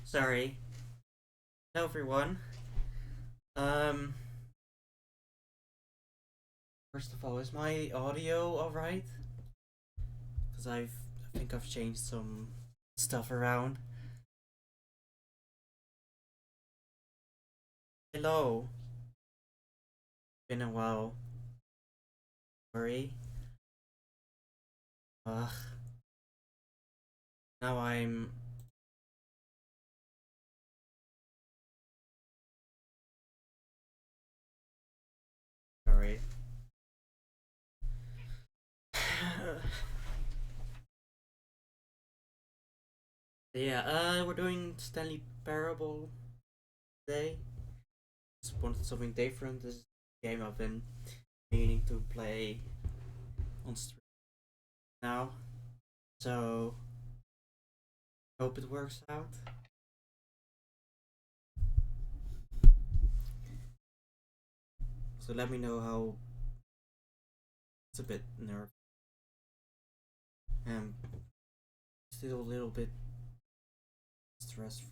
Sorry. Hello everyone. Um First of all, is my audio alright? Cause I think I've changed some stuff around. Hello. Been a while. Sorry. Ugh. Now I'm sorry. Yeah, we're doing Stanley Parable today. Just wanted something different. This is a game I've been meaning to play on stream now. So hope it works out. So let me know how it's a bit nerve and still a little bit stressful.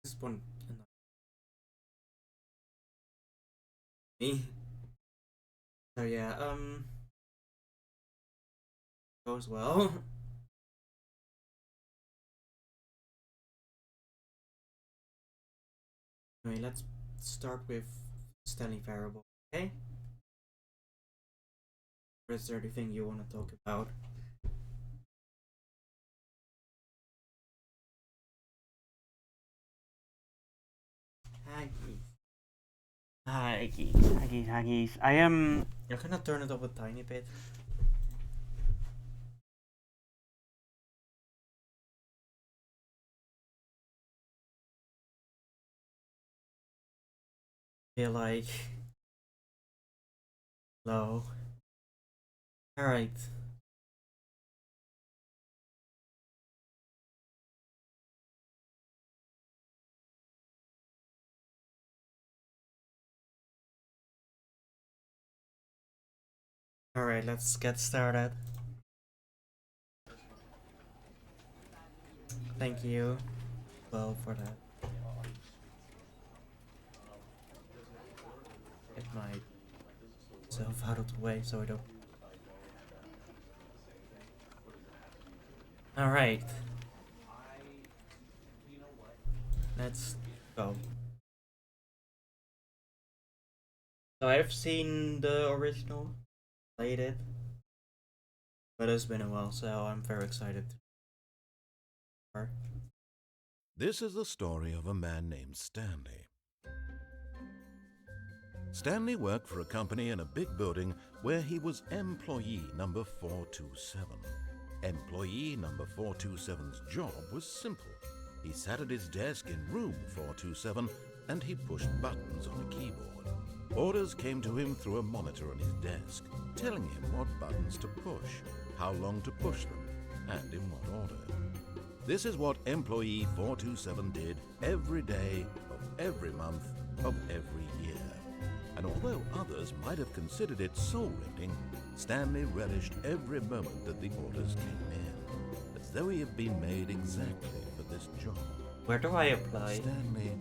This one me. So yeah, goes well. Anyway, let's start with Stanley Parable. Okay? Or is there anything you want to talk about? Haggy. Haggy. I am. You're gonna turn it up a tiny bit. Feel like low. Alright. Alright, let's get started. Thank you. Well, for that. Get myself out of the way so I don't. Alright. Let's go. So I've seen the original, played it, but it's been a while, so I'm very excited. This is the story of a man named Stanley. Stanley worked for a company in a big building where he was employee number 427. Employee number 427's job was simple. He sat at his desk in room 427 and he pushed buttons on a keyboard. Orders came to him through a monitor on his desk, telling him what buttons to push, how long to push them, and in what order. This is what employee 427 did every day of every month of every year. And although others might have considered it soul-rending, Stanley relished every moment that the orders came in, as though he had been made exactly for this job. Where do I apply? Stanley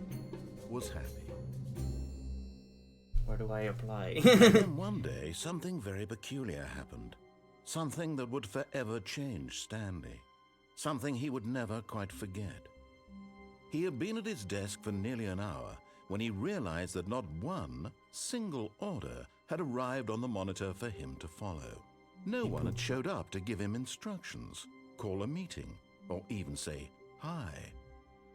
was happy. Where do I apply? Then one day, something very peculiar happened. Something that would forever change Stanley. Something he would never quite forget. He had been at his desk for nearly an hour when he realized that not one single order had arrived on the monitor for him to follow. No one had showed up to give him instructions, call a meeting, or even say hi.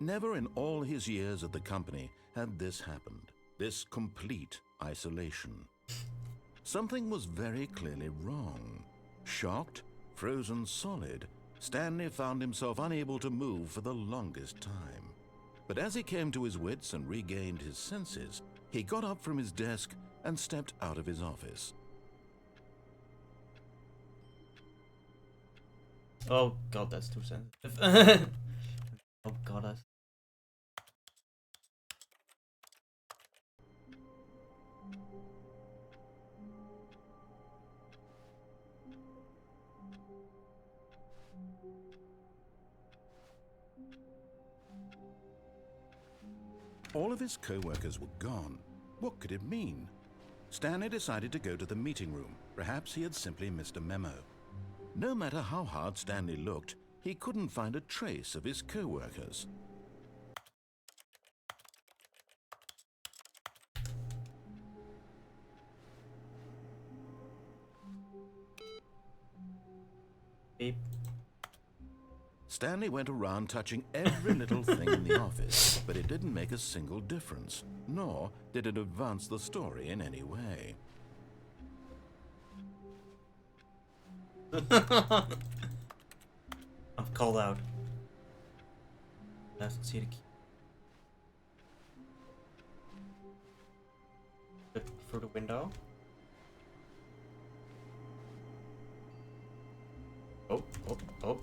Never in all his years at the company had this happened, this complete isolation. Something was very clearly wrong. Shocked, frozen solid, Stanley found himself unable to move for the longest time. But as he came to his wits and regained his senses, he got up from his desk and stepped out of his office. Oh god, that's too sensitive. Oh god, that's... All of his co-workers were gone. What could it mean? Stanley decided to go to the meeting room. Perhaps he had simply missed a memo. No matter how hard Stanley looked, he couldn't find a trace of his co-workers. Beep. Stanley went around touching every little thing in the office, but it didn't make a single difference, nor did it advance the story in any way. I'm called out. Let's see the key. Look through the window. Oh, oh, oh.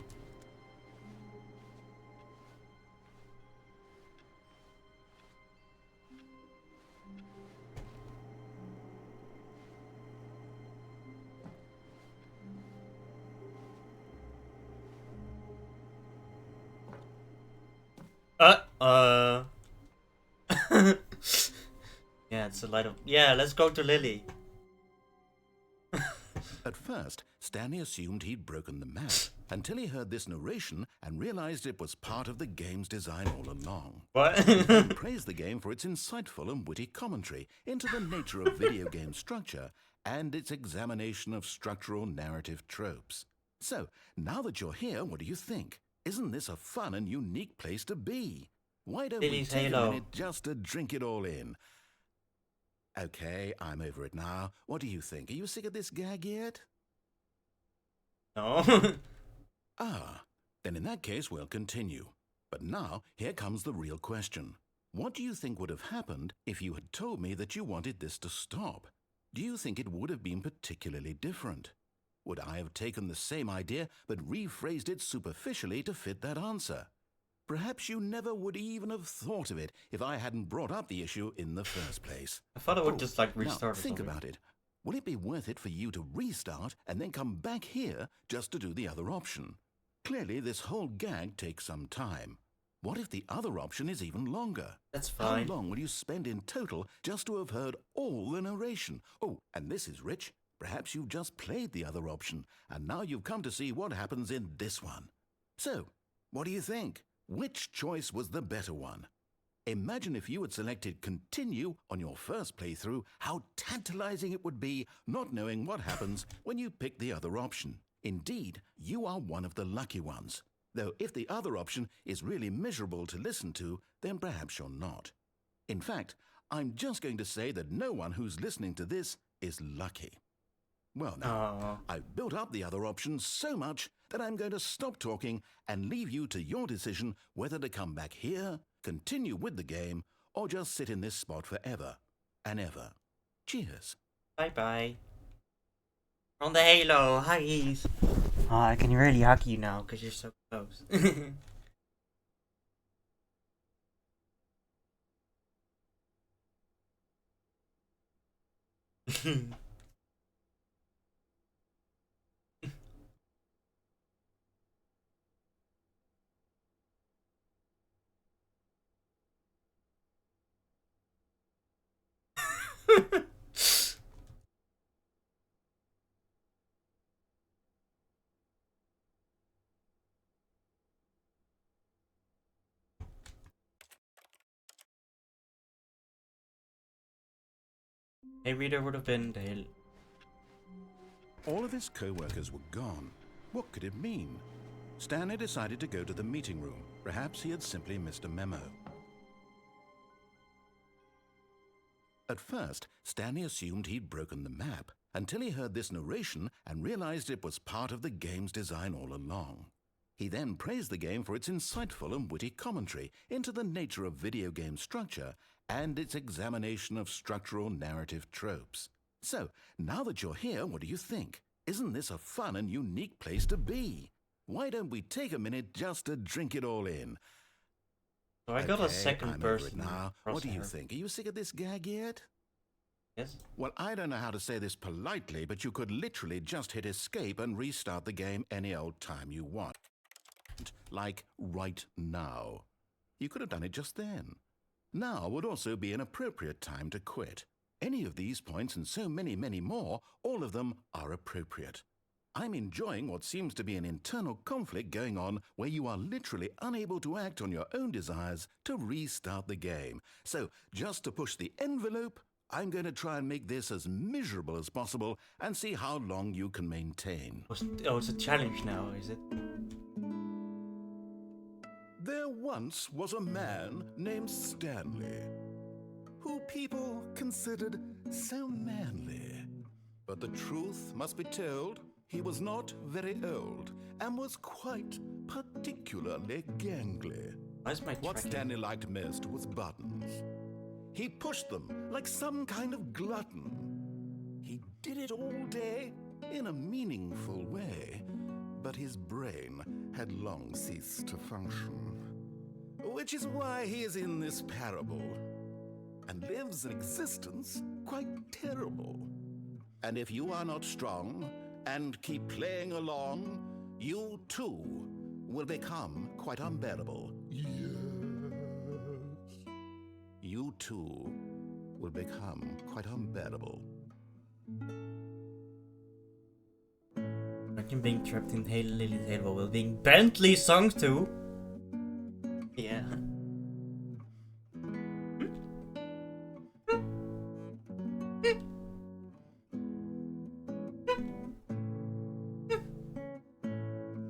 Yeah, it's a light of. Yeah, let's go to Lily. At first, Stanley assumed he'd broken the map, until he heard this narration and realized it was part of the game's design all along. What? He praised the game for its insightful and witty commentary into the nature of video game structure and its examination of structural narrative tropes. So, now that you're here, what do you think? Isn't this a fun and unique place to be? Why don't Lily's we take Halo. a minute just to drink it all in? Okay, I'm over it now. What do you think? Are you sick of this gag yet? No. Ah, then in that case we'll continue. But now, here comes the real question. What do you think would have happened if you had told me that you wanted this to stop? Do you think it would have been particularly different? Would I have taken the same idea but rephrased it superficially to fit that answer? Perhaps you never would even have thought of it if I hadn't brought up the issue in the first place. I thought I would just like Now, restart. Or think something. about it. Will it be worth it for you to restart and then come back here just to do the other option? Clearly, this whole gag takes some time. What if the other option is even longer? That's fine. How long will you spend in total just to have heard all the narration? Oh, and this is rich. Perhaps you've just played the other option, and now you've come to see what happens in this one. So, what do you think? Which choice was the better one? Imagine if you had selected continue on your first playthrough, how tantalizing it would be not knowing what happens when you pick the other option. Indeed, you are one of the lucky ones. Though if the other option is really miserable to listen to, then perhaps you're not. In fact, I'm just going to say that no one who's listening to this is lucky. Well now, I've built up the other option so much that I'm going to stop talking and leave you to your decision whether to come back here, continue with the game, or just sit in this spot forever and ever. Cheers. Bye-bye. On the Halo, huggies. Oh, I can really hug you now because you're so close. Maybe there would have been the Halo. All of his co-workers were gone. What could it mean? Stanley decided to go to the meeting room. Perhaps he had simply missed a memo. At first, Stanley assumed he'd broken the map, until he heard this narration and realized it was part of the game's design all along. He then praised the game for its insightful and witty commentary into the nature of video game structure and its examination of structural narrative tropes. So, now that you're here, what do you think? Isn't this a fun and unique place to be? Why don't we take a minute just to drink it all in? So I got a Okay, second I'm over it person. now. What do you crosshair. think? Are you sick of this gag yet? Yes. Well, I don't know how to say this politely, but you could literally just hit escape and restart the game any old time you want. Like right now. You could have done it just then. Now would also be an appropriate time to quit. Any of these points and so many, many more, all of them are appropriate. I'm enjoying what seems to be an internal conflict going on where you are literally unable to act on your own desires to restart the game. So, just to push the envelope, I'm going to try and make this as miserable as possible and see how long you can maintain. Oh, it's a challenge now, is it? There once was a man named Stanley, who people considered so manly. But the truth must be told, he was not very old and was quite particularly gangly. Where's my What tracking? Stanley liked most was buttons. He pushed them like some kind of glutton. He did it all day in a meaningful way, but his brain had long ceased to function. Which is why he is in this parable and lives an existence quite terrible. And if you are not strong and keep playing along, you too will become quite unbearable. Yes. You too will become quite unbearable. Imagine being trapped in Hail Lily's Halo while being Bentley songs too. Yeah.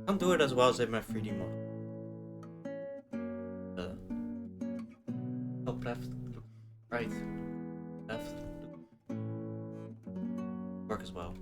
Can't do it as well as in my 3D mod. Top left, right, left. Work as well.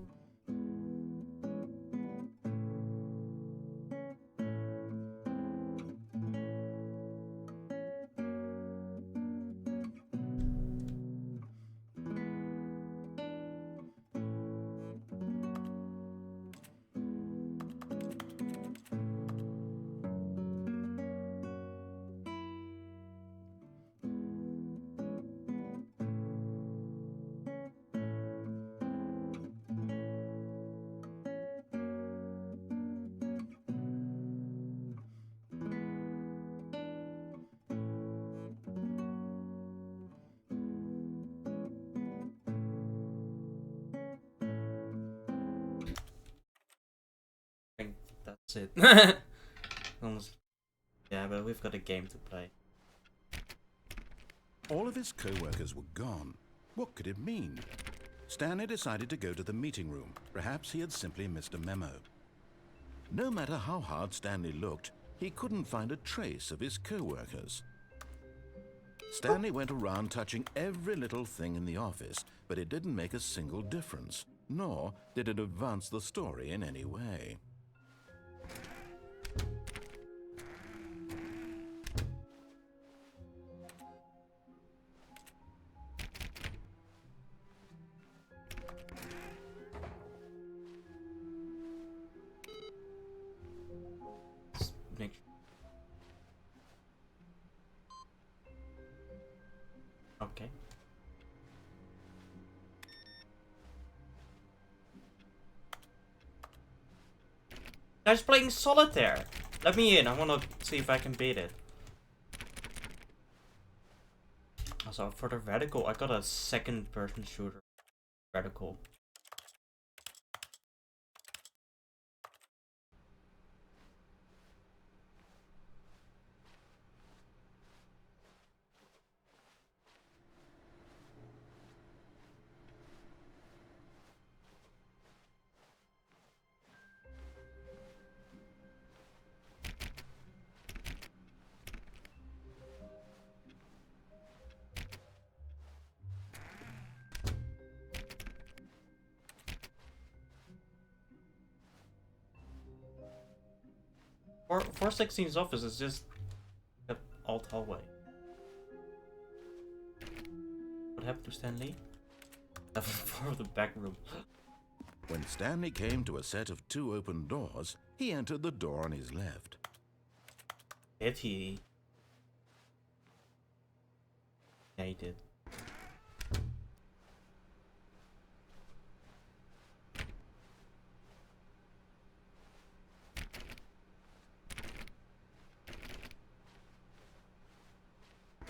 I think that's it. Honestly. Yeah, but we've got a game to play. All of his co-workers were gone. What could it mean? Stanley decided to go to the meeting room. Perhaps he had simply missed a memo. No matter how hard Stanley looked, he couldn't find a trace of his co-workers. Stanley went around touching every little thing in the office, but it didn't make a single difference, nor did it advance the story in any way. Next. Okay. Guys playing solitaire. Let me in. I wanna see if I can beat it. Also, for the radical, I got a second-person shooter. Radical. Or 416's office is just an alt hallway. What happened to Stanley? Level 4 of the back room. When Stanley came to a set of 2 open doors, he entered the door on his left. Did he? Yeah, he did.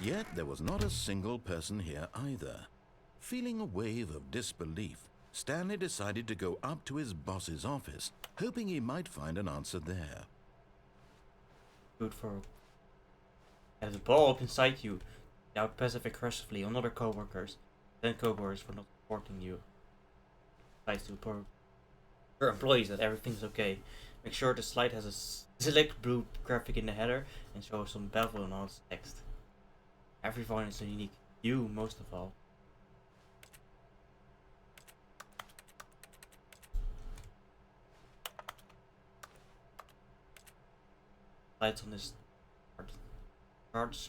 Yet there was not a single person here either. Feeling a wave of disbelief, Stanley decided to go up to his boss's office, hoping he might find an answer there. Good for. Have the ball up inside you. Now passive aggressively on other coworkers. Then coworkers for not supporting you. Tries to report your employees that everything's okay. Make sure the slide has a select blue graphic in the header and show some bevel on all its text. Everyone is unique. You most of all. Slides on this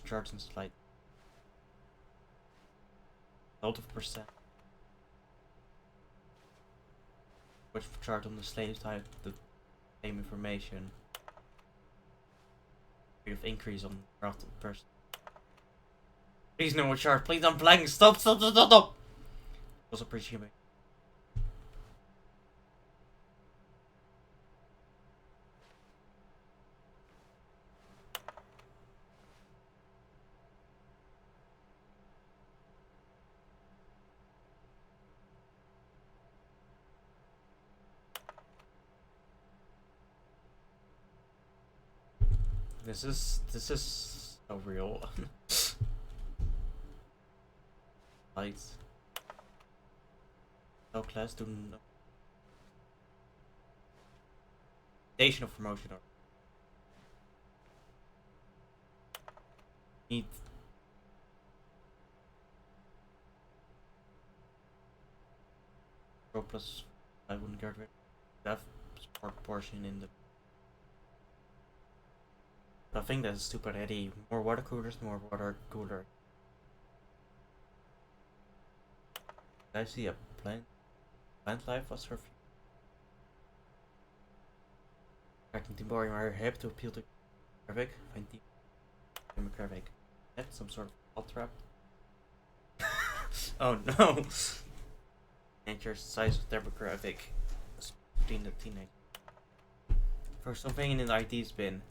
charts and slide. A lot of percent. Which chart on the slide type the same information. Rate of increase on graph person. Please no more chart. Please I'm blank. Stop. Also appreciate me. This is so real. Lights. No class do no station of promotion or need Pro plus I wouldn't get rid of that portion in the. I think that's stupid idea. More water coolers, more water cooler. Did I see a plant life was for tracking to borrow my hip to appeal to graphic. Find the demographic. That's some sort of alt trap. Oh no! Enter size of demographic. Between the teenage. For something in the ID's bin.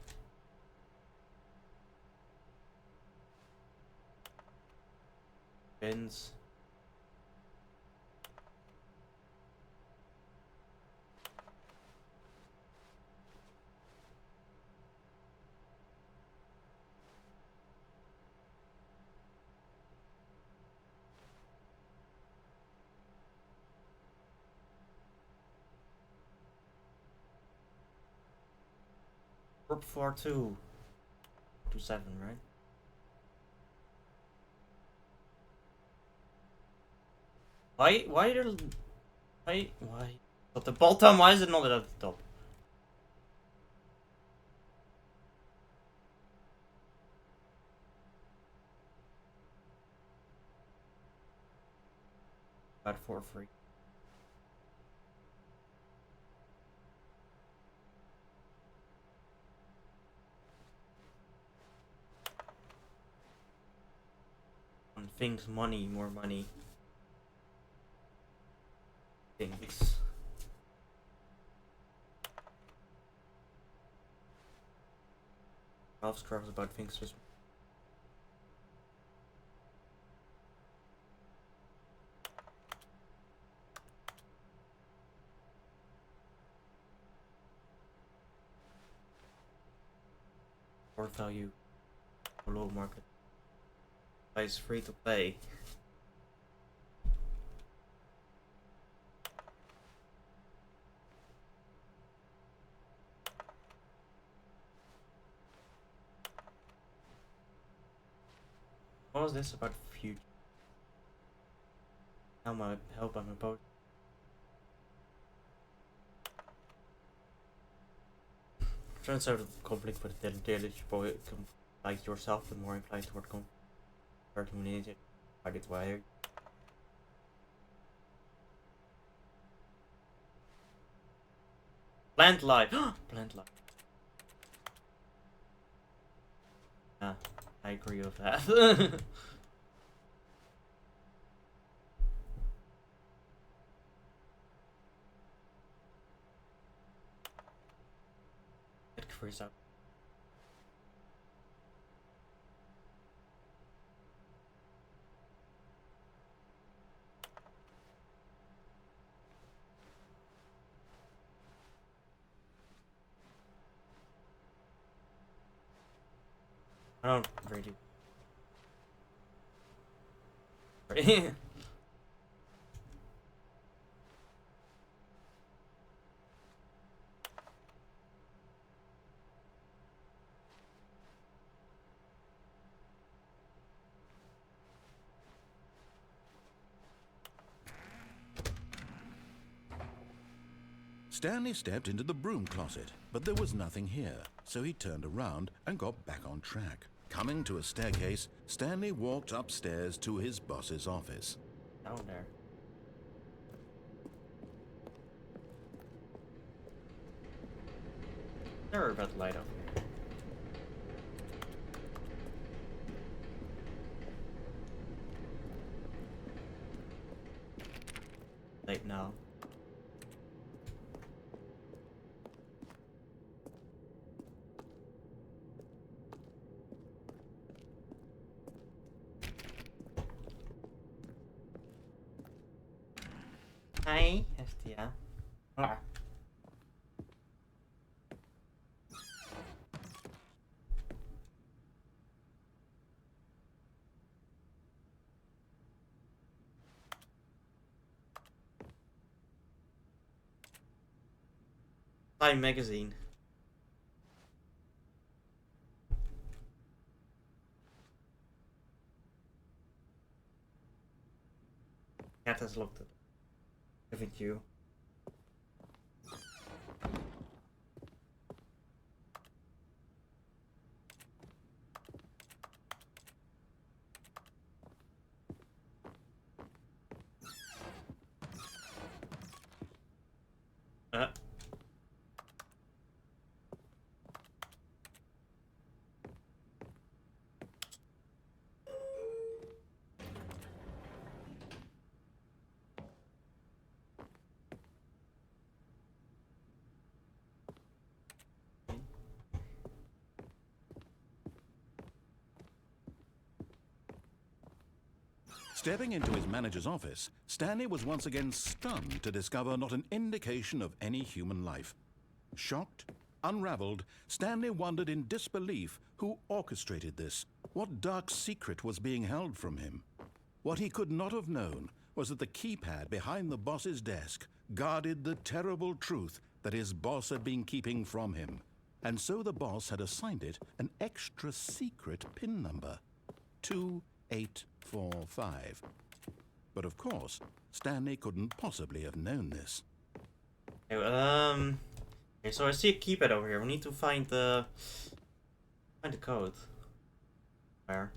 Bins. Group 4-2-7, right? Why are why? At the bottom, why is it not at the top? About 4-3. On things, money, more money. Things. Ralph's craft about things just. Or value. Low market. It's free to play. What was this about future? How my help I'm about. Turns out the conflict with the deluxe boy like yourself and more inclined toward community. I get wired. Plant life. Plant life. Yeah, I agree with that. It frees up. I don't really. Stanley stepped into the broom closet, but there was nothing here, so he turned around and got back on track. Coming to a staircase, Stanley walked upstairs to his boss's office. Down there. There about the light up here. Late now. Hi, FTR. Ah. Time magazine. Cat has looked at it. Haven't you? Uh. Stepping into his manager's office, Stanley was once again stunned to discover not an indication of any human life. Shocked, unraveled, Stanley wondered in disbelief who orchestrated this. What dark secret was being held from him? What he could not have known was that the keypad behind the boss's desk guarded the terrible truth that his boss had been keeping from him. And so the boss had assigned it an extra secret PIN number. 2845. But of course, Stanley couldn't possibly have known this. Okay, so I see a keypad over here. We need to find the code. Where?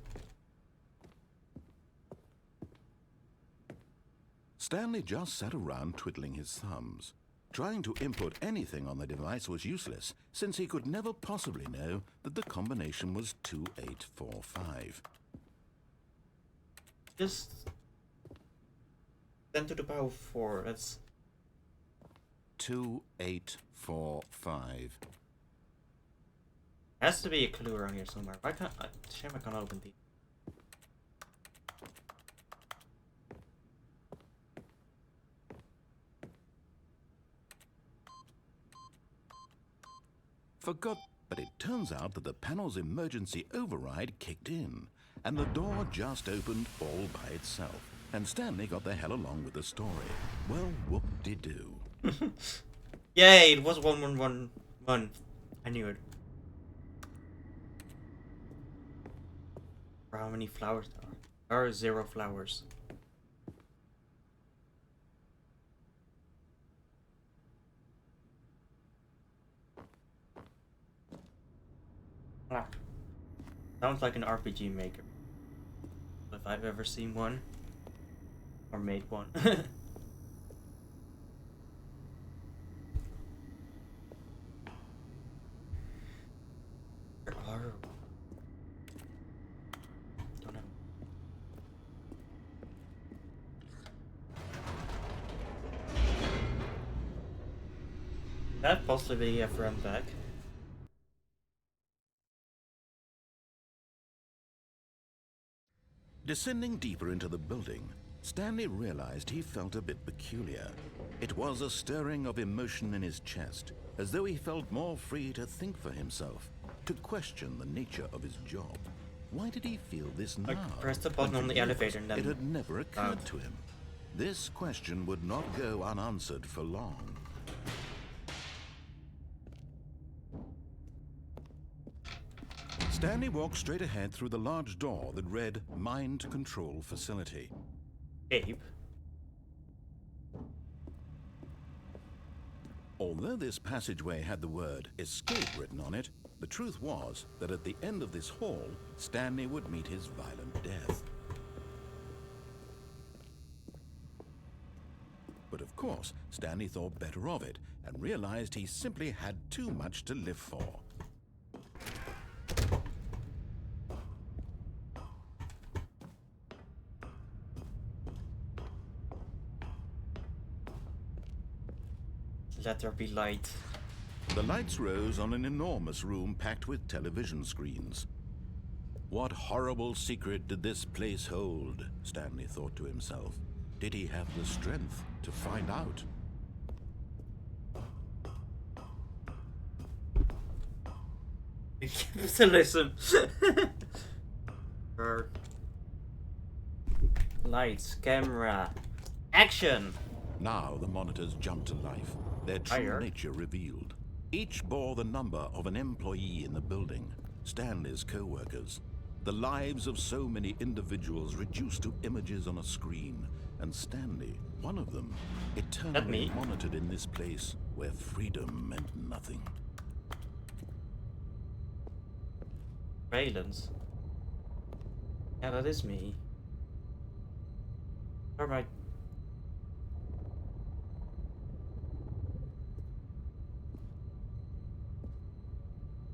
Stanley just sat around twiddling his thumbs. Trying to input anything on the device was useless, since he could never possibly know that the combination was 2845. Just 10 to the power 4. That's 2845. has to be a clue around here somewhere. Why can't I? Shame I can't open these. But it turns out that the panel's emergency override kicked in, and the door just opened all by itself. And Stanley got the hell along with the story. Well, whoop-de-doo. Yay! It was 1111. I knew it. For how many flowers there are? There are 0 flowers. Ah. Sounds like an RPG maker. If I've ever seen one. Or made one. Where are we? Don't know. That possibly a friend back. Descending deeper into the building, Stanley realized he felt a bit peculiar. It was a stirring of emotion in his chest, as though he felt more free to think for himself. to question the nature of his job. Why did he feel this now? Like, press the button When on for the elevator years and then it had never occurred out. to him. This question would not go unanswered for long. Stanley walked straight ahead through the large door that read Mind Control Facility. Abe. Although this passageway had the word escape written on it, the truth was that at the end of this hall, Stanley would meet his violent death. But of course, Stanley thought better of it and realized he simply had too much to live for. Let there be light. The lights rose on an enormous room packed with television screens. What horrible secret did this place hold? Stanley thought to himself. Did he have the strength to find out? Capitalism. Lights, camera, action. Now the monitors jumped to life, their true nature revealed. Each bore the number of an employee in the building, Stanley's co-workers. The lives of so many individuals reduced to images on a screen, and Stanley, one of them, eternally monitored in this place where freedom meant nothing. Valence. Yeah, that is me. Alright.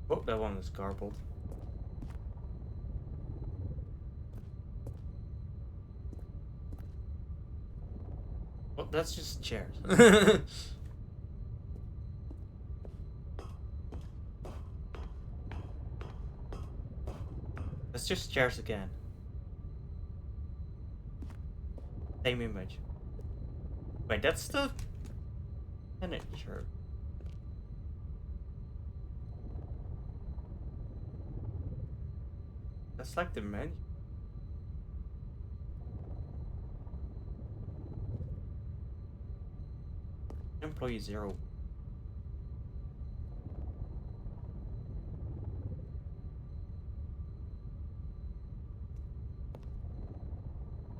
Oh, that one is garbled. Oh, that's just chairs. That's just chairs again. Same image. Wait, that's the furniture. That's like the menu. Employee 0.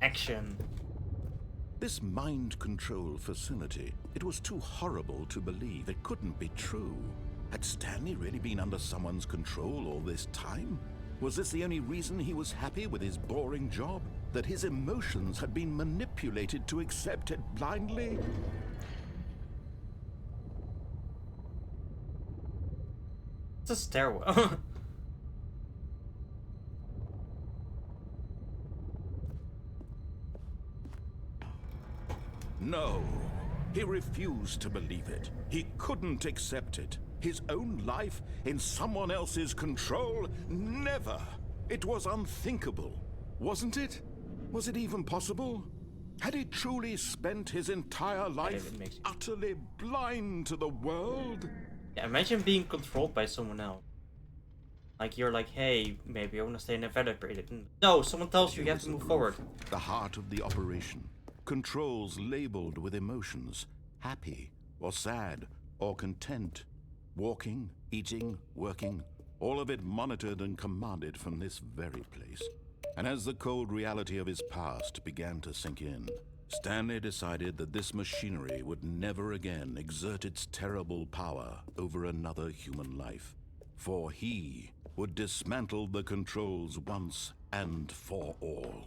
Action. This mind control facility, it was too horrible to believe. It couldn't be true. Had Stanley really been under someone's control all this time? Was this the only reason he was happy with his boring job? That his emotions had been manipulated to accept it blindly? It's a stairwell. No, he refused to believe it. He couldn't accept it. His own life in someone else's control? Never! It was unthinkable, wasn't it? Was it even possible? Had he truly spent his entire life utterly blind to the world? Yeah, imagine being controlled by someone else. Like you're like, hey, maybe I want to stay in the elevator. No, someone tells you you have to move forward. The heart of the operation. Controls labeled with emotions. Happy, or sad, or content. Walking, eating, working. All of it monitored and commanded from this very place. And as the cold reality of his past began to sink in, Stanley decided that this machinery would never again exert its terrible power over another human life. For he would dismantle the controls once and for all.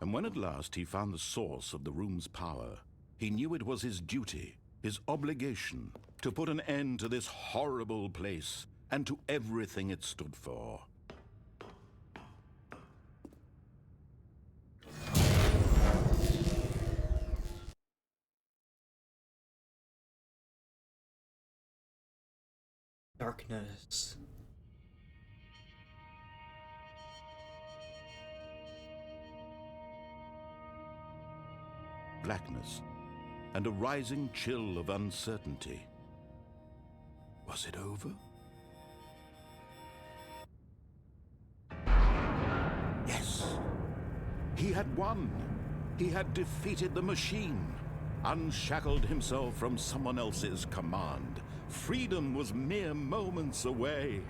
And when at last he found the source of the room's power, he knew it was his duty, his obligation, to put an end to this horrible place and to everything it stood for. Darkness. Blackness, and a rising chill of uncertainty. Was it over? Yes. He had won. He had defeated the machine, unshackled himself from someone else's command. Freedom was mere moments away.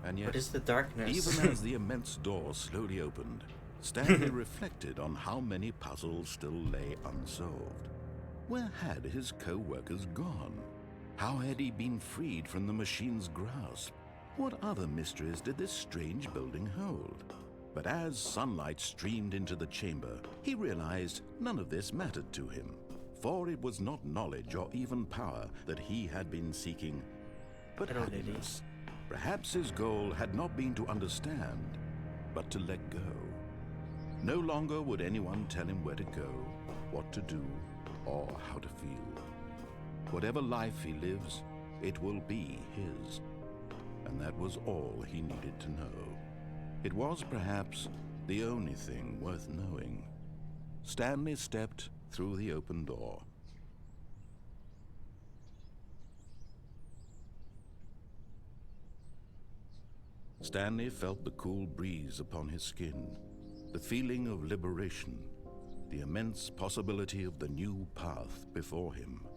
And yet, What is the darkness? even as the immense door slowly opened, Stanley reflected on how many puzzles still lay unsolved. Where had his co-workers gone? How had he been freed from the machine's grasp? What other mysteries did this strange building hold? But as sunlight streamed into the chamber, he realized none of this mattered to him, for it was not knowledge or even power that he had been seeking, but happiness. Perhaps his goal had not been to understand, but to let go. No longer would anyone tell him where to go, what to do, or how to feel. Whatever life he lives, it will be his. And that was all he needed to know. It was perhaps the only thing worth knowing. Stanley stepped through the open door. Stanley felt the cool breeze upon his skin, the feeling of liberation, the immense possibility of the new path before him.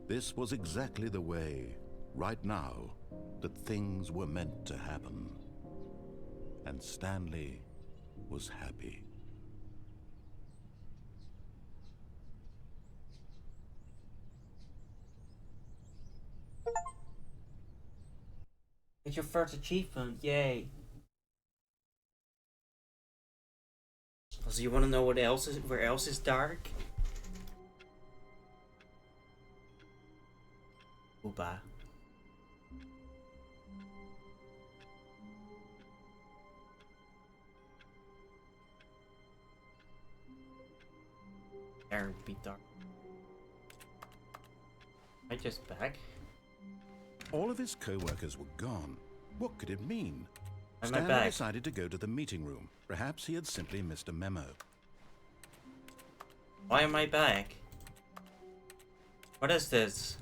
This was exactly the way, right now, that things were meant to happen. And Stanley was happy. It's your first achievement, yay! So you want to know what else is, where else is dark? Ooba. There would be dark. I just back. All of his co-workers were gone. What could it mean? Am I Stanley back? decided to go to the meeting room. Perhaps he had simply missed a memo. Why am I back? What is this?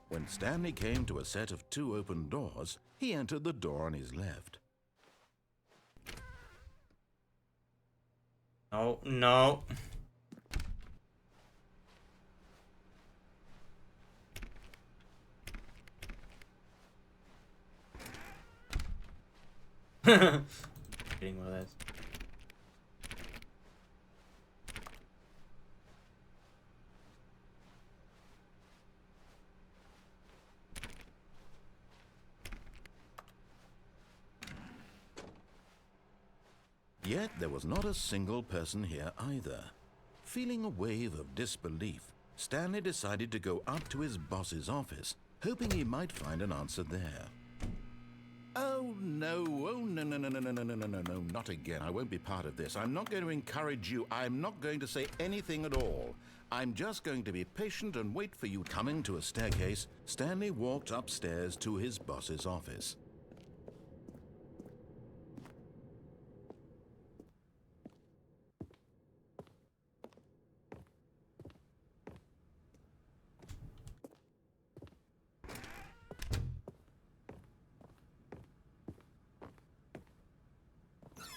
When Stanley came to a set of 2 open doors, he entered the door on his left. Oh, no. Getting one of those. Yet there was not a single person here either. Feeling a wave of disbelief, Stanley decided to go up to his boss's office, hoping he might find an answer there. Oh no, no, not again. I won't be part of this. I'm not going to encourage you. I'm not going to say anything at all. I'm just going to be patient and wait for you. Coming to a staircase, Stanley walked upstairs to his boss's office.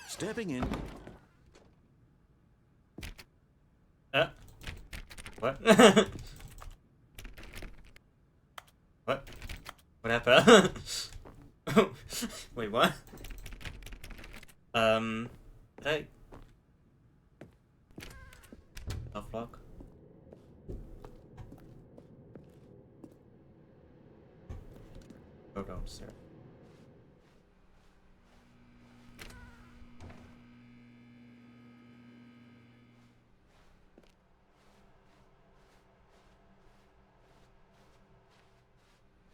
Stepping in. What? What? What happened? vlog. Go downstairs.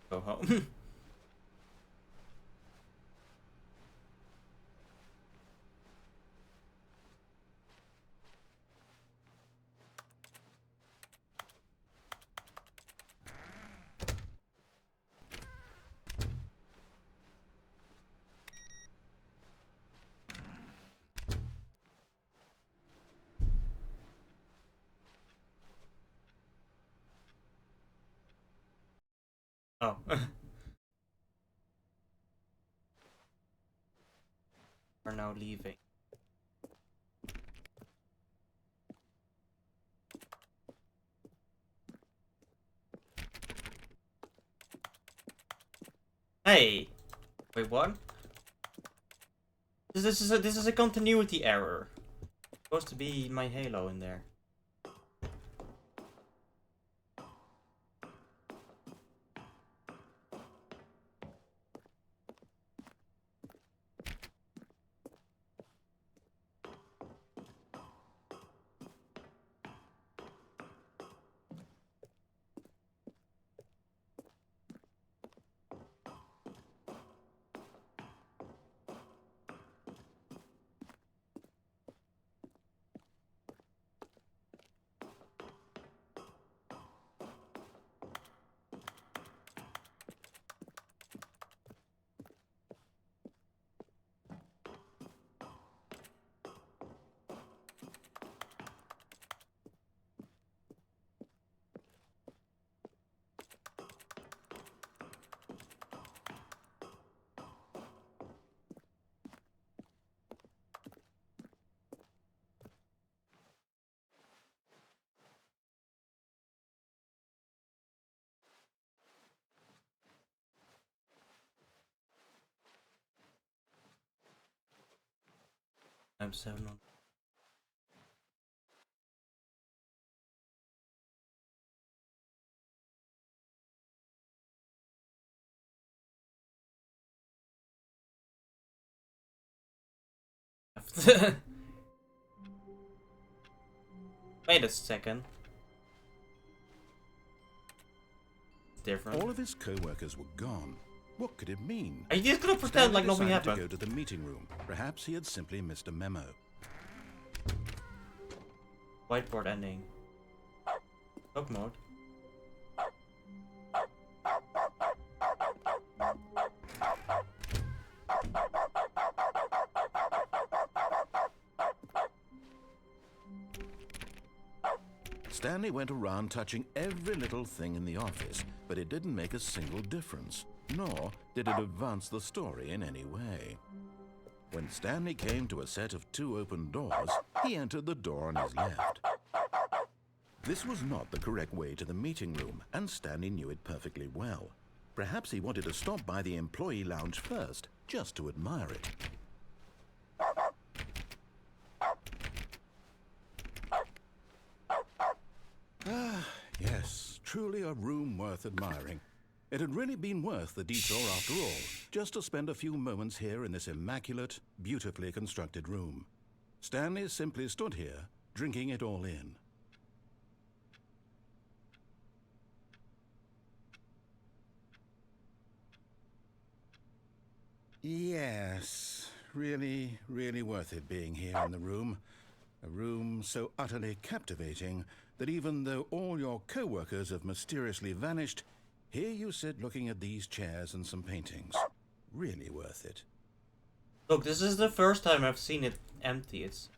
Go home. Oh. We're now leaving. Hey! Wait, what? This is a continuity error. Supposed to be my Halo in there. I'm 7 on. Wait a second. Different. All of his co-workers were gone. What could it mean? Are you just gonna pretend like nothing decided happened? to go to the meeting room. Perhaps he had simply missed a memo. Whiteboard ending. Dog mode. Stanley went around touching every little thing in the office, but it didn't make a single difference, nor did it advance the story in any way. When Stanley came to a set of 2 open doors, he entered the door on his left. This was not the correct way to the meeting room, and Stanley knew it perfectly well. Perhaps he wanted to stop by the employee lounge first, just to admire it. Yes, truly a room worth admiring. It had really been worth the detour after all, just to spend a few moments here in this immaculate, beautifully constructed room. Stanley simply stood here, drinking it all in. Yes, really, really worth it being here in the room. A room so utterly captivating that even though all your co-workers have mysteriously vanished, here you sit looking at these chairs and some paintings. Really worth it. Look, this is the first time I've seen it empty. It's...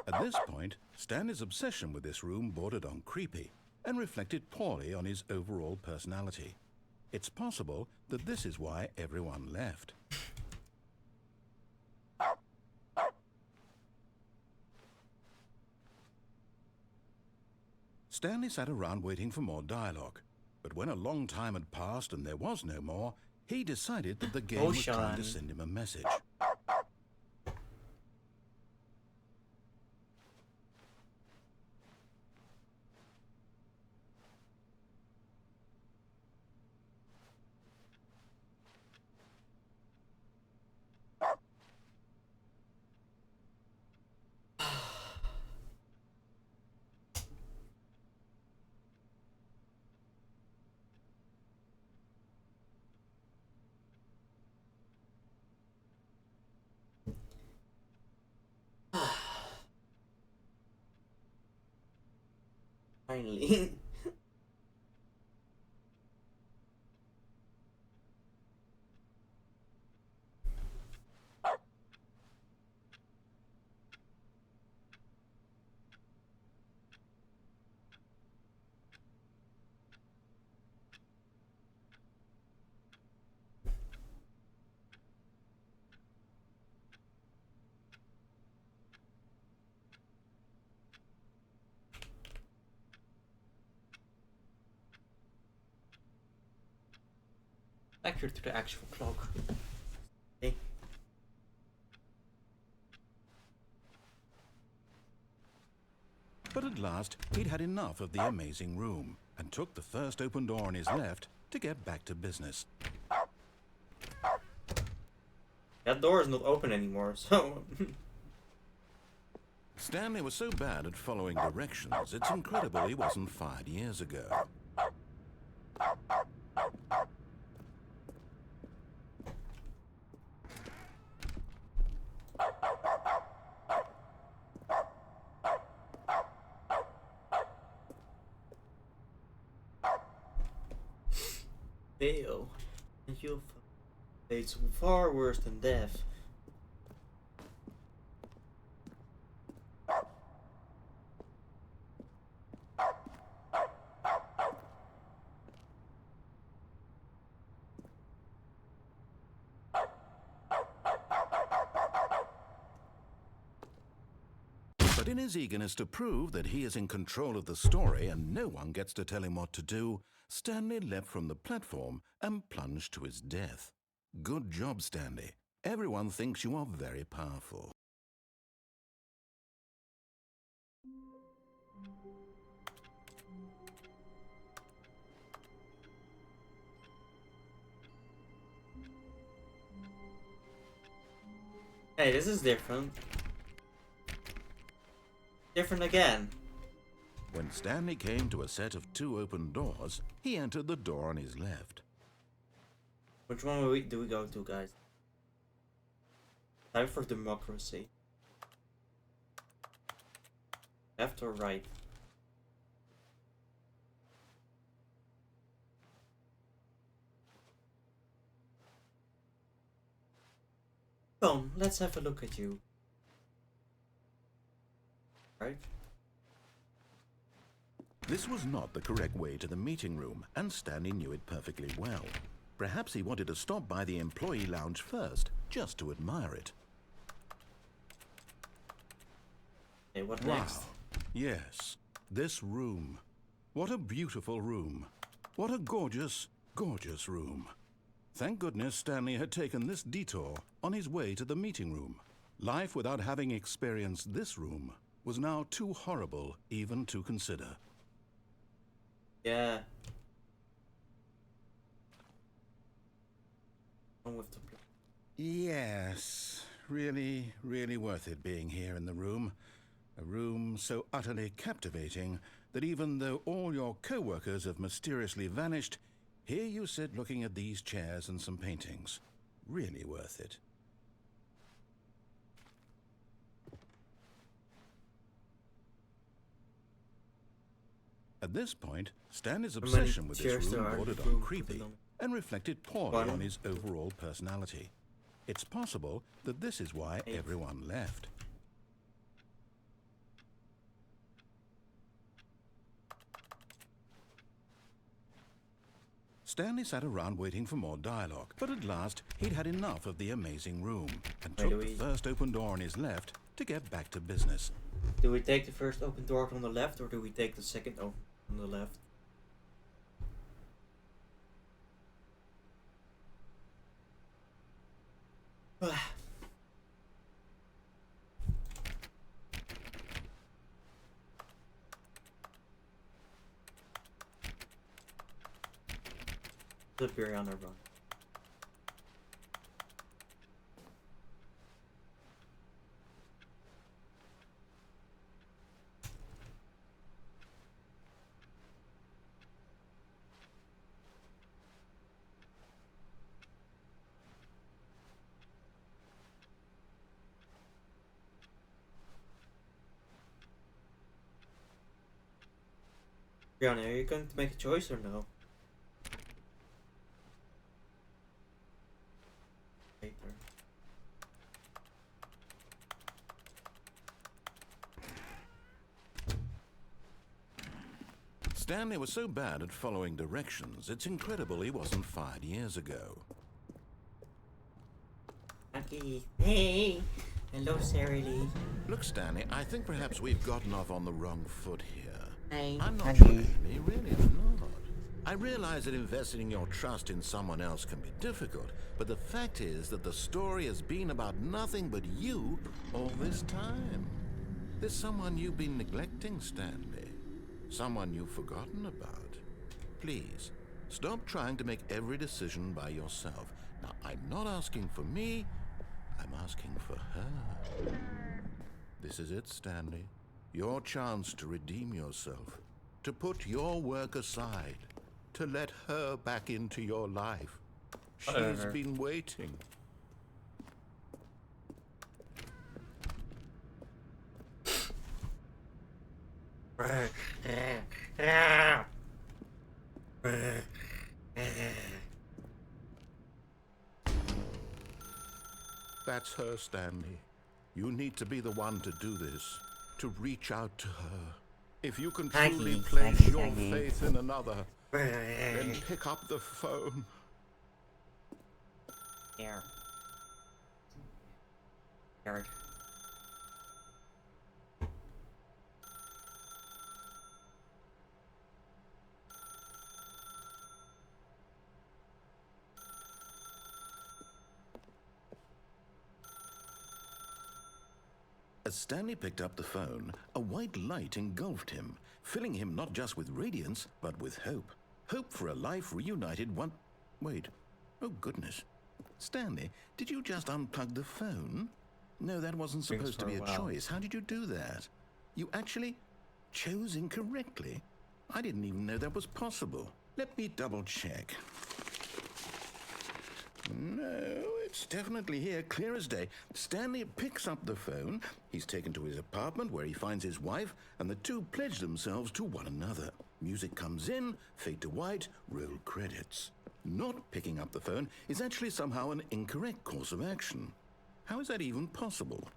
At this point, Stanley's obsession with this room bordered on creepy and reflected poorly on his overall personality. It's possible that this is why everyone left. Stanley sat around waiting for more dialogue, but when a long time had passed and there was no more, he decided that the game was trying to send him a message. Finally. Accurate to the actual clock. Okay. But at last, he'd had enough of the amazing room and took the first open door on his left to get back to business. That door is not open anymore, so. Stanley was so bad at following directions, it's incredible he wasn't fired years ago. Fail. And you'll it's far worse than death. But in his eagerness to prove that he is in control of the story and no one gets to tell him what to do, Stanley leapt from the platform and plunged to his death. Good job, Stanley. Everyone thinks you are very powerful. Hey, this is different. Different again. When Stanley came to a set of 2 open doors, he entered the door on his left. Which one do we go to, guys? Time for democracy. Left or right? Come, let's have a look at you. Right? This was not the correct way to the meeting room, and Stanley knew it perfectly well. Perhaps he wanted to stop by the employee lounge first, just to admire it. Hey, what next? Wow. Yes, this room. What a beautiful room. What a gorgeous, gorgeous room. Thank goodness Stanley had taken this detour on his way to the meeting room. Life without having experienced this room was now too horrible even to consider. Yeah. On with the plan. Yes, really, really worth it being here in the room. A room so utterly captivating that even though all your co-workers have mysteriously vanished, here you sit looking at these chairs and some paintings. Really worth it. At this point, Stanley's obsession with this room bordered on creepy and reflected poorly on his overall personality. It's possible that this is why everyone left. Stanley sat around waiting for more dialogue, but at last he'd had enough of the amazing room and took the first open door on his left to get back to business. Do we take the first open door on the left, or do we take the second open on the left? The Piranha run. Brianna, are you going to make a choice or no? Later. Stanley was so bad at following directions, it's incredible he wasn't fired years ago. Okay. Hey! Hello, Sarah Lee. Look, Stanley, I think perhaps we've gotten off on the wrong foot here. Hey. I'm not Honey. Stanley, really I'm not. I realize that investing your trust in someone else can be difficult, but the fact is that the story has been about nothing but you all this time. There's someone you've been neglecting, Stanley. Someone you've forgotten about. Please, stop trying to make every decision by yourself. Now, I'm not asking for me, I'm asking for her. This is it, Stanley. Your chance to redeem yourself. To put your work aside. To let her back into your life. She's been waiting. That's her, Stanley. You need to be the one to do this. To reach out to her. If you can truly place your faith in another, then pick up the phone. Here. Yard. As Stanley picked up the phone, a white light engulfed him, filling him not just with radiance, but with hope. Hope for a life reunited one... Wait. Oh, goodness. Stanley, did you just unplug the phone? No, that wasn't supposed to be a choice. How did you do that? You actually chose incorrectly? I didn't even know that was possible. Let me double check. No, it's definitely here, clear as day. Stanley picks up the phone. He's taken to his apartment where he finds his wife, and the two pledge themselves to one another. Music comes in, fade to white, roll credits. Not picking up the phone is actually somehow an incorrect course of action. How is that even possible?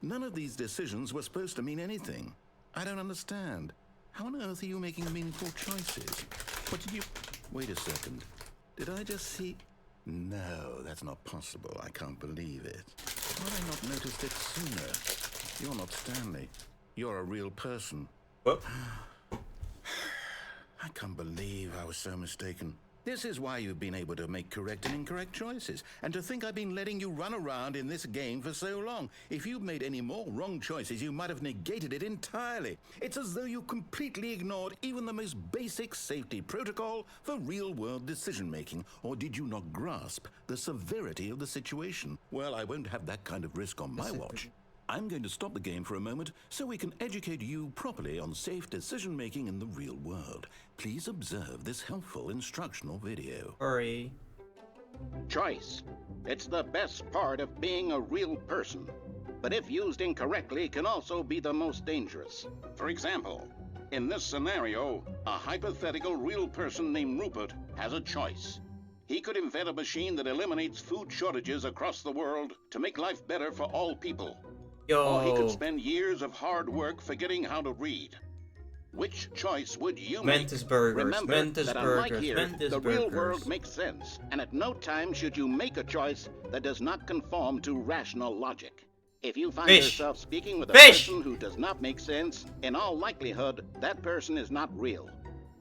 None of these decisions were supposed to mean anything. I don't understand. How on earth are you making meaningful choices? What did you... Wait a second. Did I just see... No, that's not possible. I can't believe it. Why had I not noticed it sooner? You're not Stanley. You're a real person. What? I can't believe I was so mistaken. This is why you've been able to make correct and incorrect choices. And to think I've been letting you run around in this game for so long. If you'd made any more wrong choices, you might have negated it entirely. It's as though you completely ignored even the most basic safety protocol for real-world decision-making. Or did you not grasp the severity of the situation? Well, I won't have that kind of risk on my watch. I'm going to stop the game for a moment so we can educate you properly on safe decision-making in the real world. Please observe this helpful instructional video. Hurry. Choice. It's the best part of being a real person. But if used incorrectly, can also be the most dangerous. For example, in this scenario, a hypothetical real person named Rupert has a choice. He could invent a machine that eliminates food shortages across the world to make life better for all people. Or he could spend years of hard work forgetting how to read. Which choice would you make? Mentis burgers. Remember Mentis that burgers. unlike here, Mentis the burgers. real world makes sense, and at no time should you make a choice that does not conform to rational logic. If you find yourself speaking with a person who does not make sense, in all likelihood, that person is not real.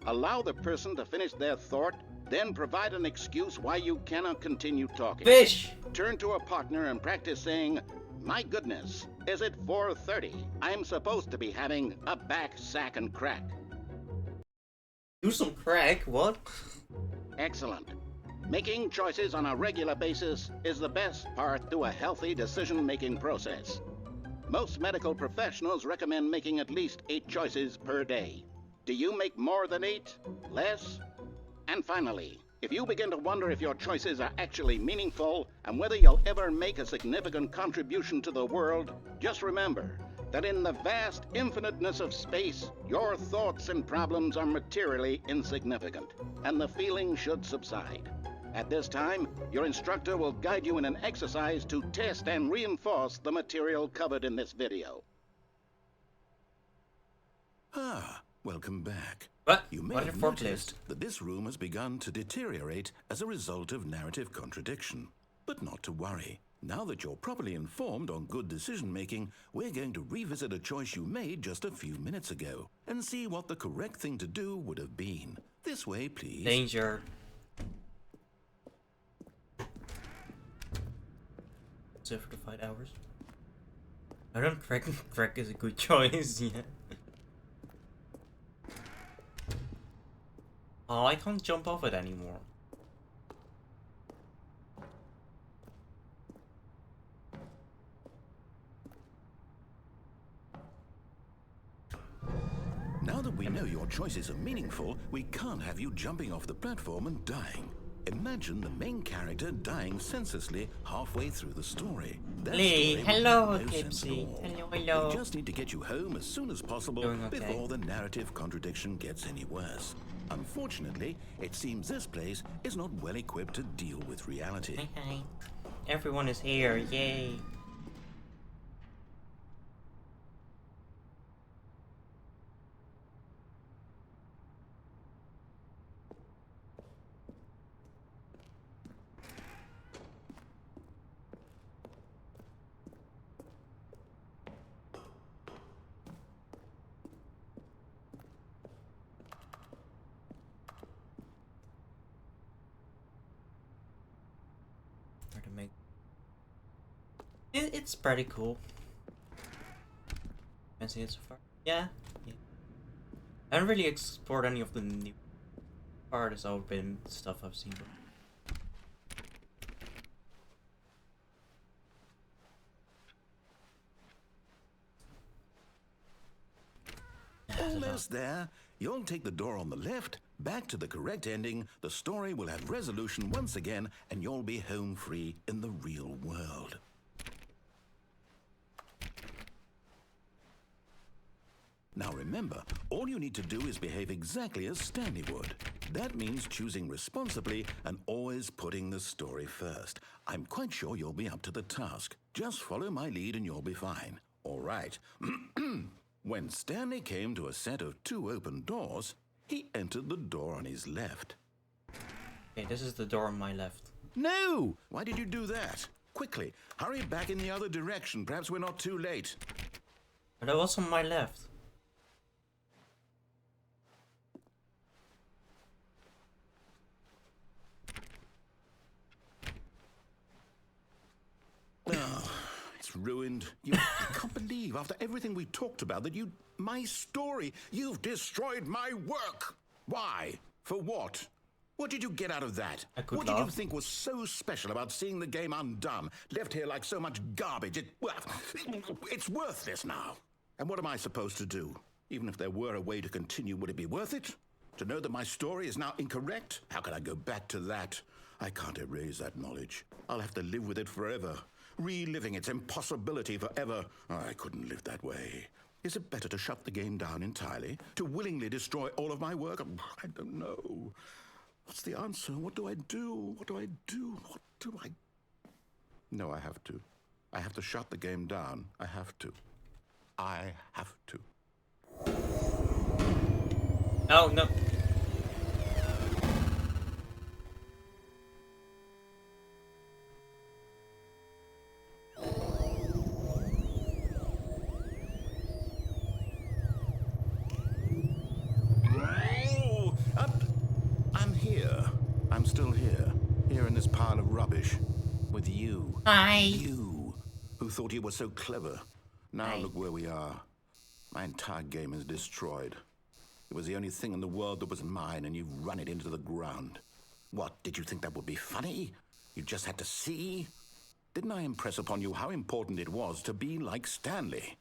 Allow the person to finish their thought, then provide an excuse why you cannot continue talking. Fish! Turn to a partner and practice saying, "My goodness, is it 4:30? I'm supposed to be having a back, sack, and crack." Do some crack? What? Excellent. Making choices on a regular basis is the best part to a healthy decision-making process. Most medical professionals recommend making at least 8 choices per day. Do you make more than 8? Less? And finally, if you begin to wonder if your choices are actually meaningful and whether you'll ever make a significant contribution to the world, just remember, that in the vast infiniteness of space, your thoughts and problems are materially insignificant, and the feeling should subside. At this time, your instructor will guide you in an exercise to test and reinforce the material covered in this video. Ah, welcome back. What? You may What have a noticed forklift. that this room has begun to deteriorate as a result of narrative contradiction. But not to worry. Now that you're properly informed on good decision-making, we're going to revisit a choice you made just a few minutes ago and see what the correct thing to do would have been. This way, please. Danger. So for the 5 hours. I don't crack is a good choice, yeah. Oh, I can't jump off it anymore. Now that we know your choices are meaningful, we can't have you jumping off the platform and dying. Imagine the main character dying senselessly halfway through the story. That Lee, story would hello, make no sense at Clipsy. all. Hello. We just need to get you home as soon as possible Doing okay. before the narrative contradiction gets any worse. Unfortunately, it seems this place is not well equipped to deal with reality. Hi. Everyone is here, yay. To make it's pretty cool. Can see it so far. Yeah. I haven't really explored any of the new artists open stuff I've seen. Almost there. You'll take the door on the left, back to the correct ending, the story will have resolution once again, and you'll be home free in the real world. Now remember, all you need to do is behave exactly as Stanley would. That means choosing responsibly and always putting the story first. I'm quite sure you'll be up to the task. Just follow my lead and you'll be fine. All right. When Stanley came to a set of 2 open doors, he entered the door on his left. Okay, this is the door on my left. No! Why did you do that? Quickly, hurry back in the other direction. Perhaps we're not too late. But that was on my left. Oh, it's ruined. I can't believe, after everything we talked about, that my story, you've destroyed my work. Why? For what? What did you get out of that? What did you think was so special about seeing the game undone, left here like so much garbage? It's worthless now. And what am I supposed to do? Even if there were a way to continue, would it be worth it? To know that my story is now incorrect? How can I go back to that? I can't erase that knowledge. I'll have to live with it forever. Reliving its impossibility forever. I couldn't live that way. Is it better to shut the game down entirely? To willingly destroy all of my work? I don't know. What's the answer? What do I do? What do I do? What do I... No, I have to. I have to shut the game down. I have to. I have to. Oh, no. I'm here. I'm still here. Here in this pile of rubbish. With you. Hi. You, who thought you were so clever. Now Hi. look where we are. My entire game is destroyed. It was the only thing in the world that was mine, and you've run it into the ground. What, did you think that would be funny? You just had to see? Didn't I impress upon you how important it was to be like Stanley?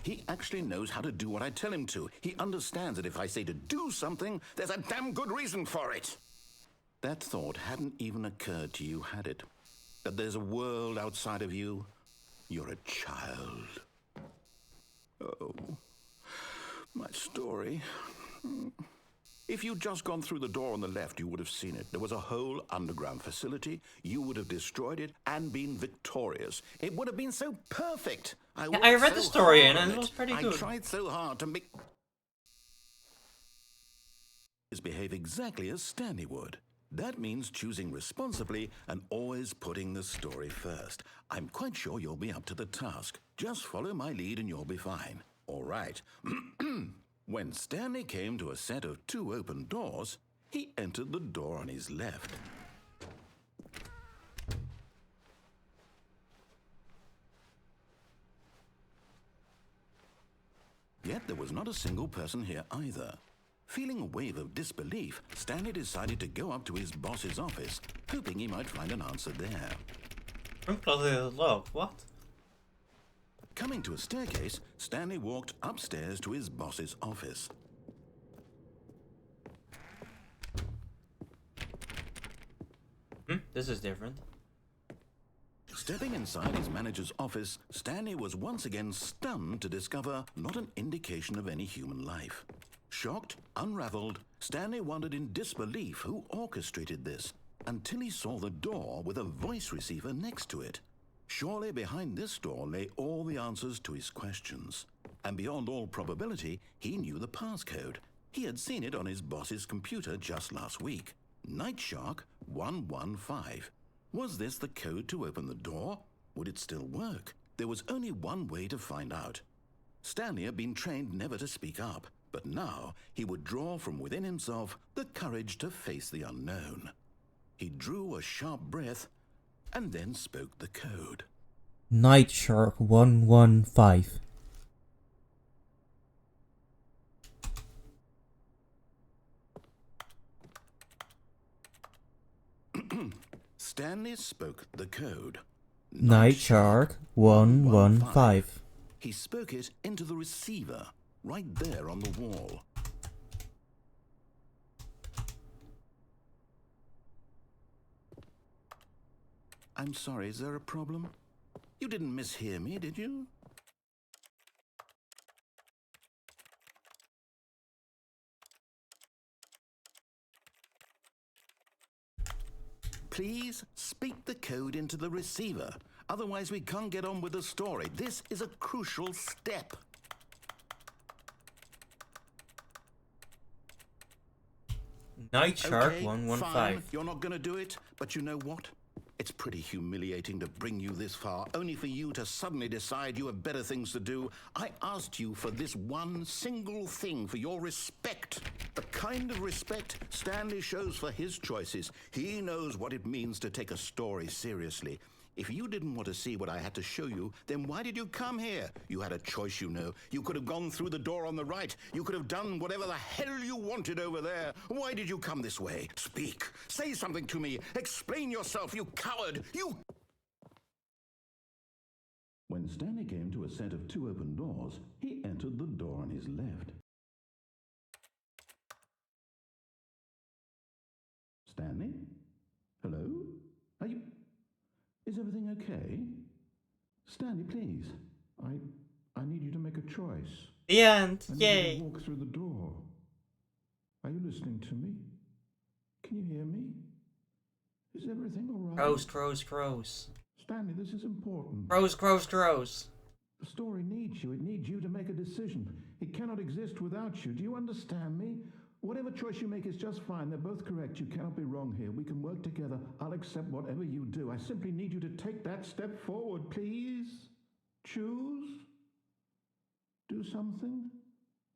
He actually knows how to do what I tell him to. He understands that if I say to do something, there's a damn good reason for it. That thought hadn't even occurred to you, had it? That there's a world outside of you? You're a child. Oh, my story. If you'd just gone through the door on the left, you would have seen it. There was a whole underground facility. You would have destroyed it and been victorious. It would have been so perfect. I read the story and it was pretty I good. tried so hard to make behave exactly as Stanley would. That means choosing responsibly and always putting the story first. I'm quite sure you'll be up to the task. Just follow my lead and you'll be fine. All right. When Stanley came to a set of 2 open doors, he entered the door on his left. Yet there was not a single person here either. Feeling a wave of disbelief, Stanley decided to go up to his boss's office, hoping he might find an answer there. What? Coming to a staircase, Stanley walked upstairs to his boss's office. This is different. Stepping inside his manager's office, Stanley was once again stunned to discover not an indication of any human life. Shocked, unraveled, Stanley wondered in disbelief who orchestrated this, until he saw the door with a voice receiver next to it. Surely behind this door lay all the answers to his questions. And beyond all probability, he knew the passcode. He had seen it on his boss's computer just last week. Nightshark 115. Was this the code to open the door? Would it still work? There was only one way to find out. Stanley had been trained never to speak up, but now he would draw from within himself the courage to face the unknown. He drew a sharp breath and then spoke the code. Nightshark 115. Stanley spoke the code. Nightshark 115. He spoke it into the receiver, right there on the wall. I'm sorry, is there a problem? You didn't mishear me, did you? Please speak the code into the receiver. Otherwise, we can't get on with the story. This is a crucial step. Nightshark Okay, 115. fine. You're not going to do it, but you know what? It's pretty humiliating to bring you this far, only for you to suddenly decide you have better things to do. I asked you for this one single thing, for your respect. The kind of respect Stanley shows for his choices. He knows what it means to take a story seriously. If you didn't want to see what I had to show you, then why did you come here? You had a choice, you know. You could have gone through the door on the right. You could have done whatever the hell you wanted over there. Why did you come this way? Speak. Say something to me. Explain yourself, you coward. You... When Stanley came to a set of 2 open doors, he entered the door on his left. Stanley? Hello? Are you... Is everything okay? Stanley, please. I need you to make a choice. The end. I need Yay. you to walk through the door. Are you listening to me? Can you hear me? Is everything all right? Crows. Stanley, this is important. Crows. The story needs you. It needs you to make a decision. It cannot exist without you. Do you understand me? Whatever choice you make is just fine. They're both correct. You cannot be wrong here. We can work together. I'll accept whatever you do. I simply need you to take that step forward, please. Choose. Do something.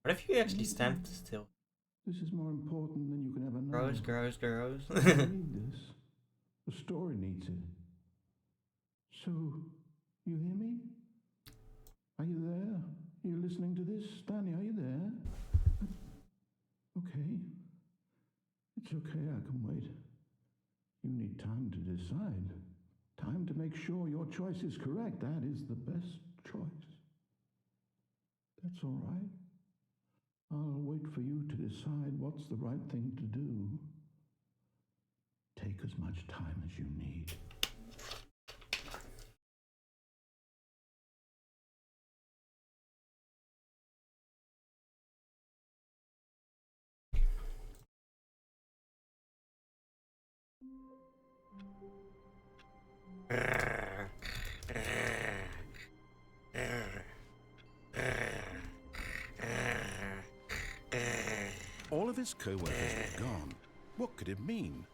What if you actually stand still? This is more important than you can ever know. Crows. I need this. The story needs it. So, you hear me? Are you there? Are you listening to this? Stanley, are you there? Okay. It's okay, I can wait. You need time to decide. Time to make sure your choice is correct. That is the best choice. That's all right. I'll wait for you to decide what's the right thing to do. Take as much time as you need. All of his co-workers were gone. What could it mean?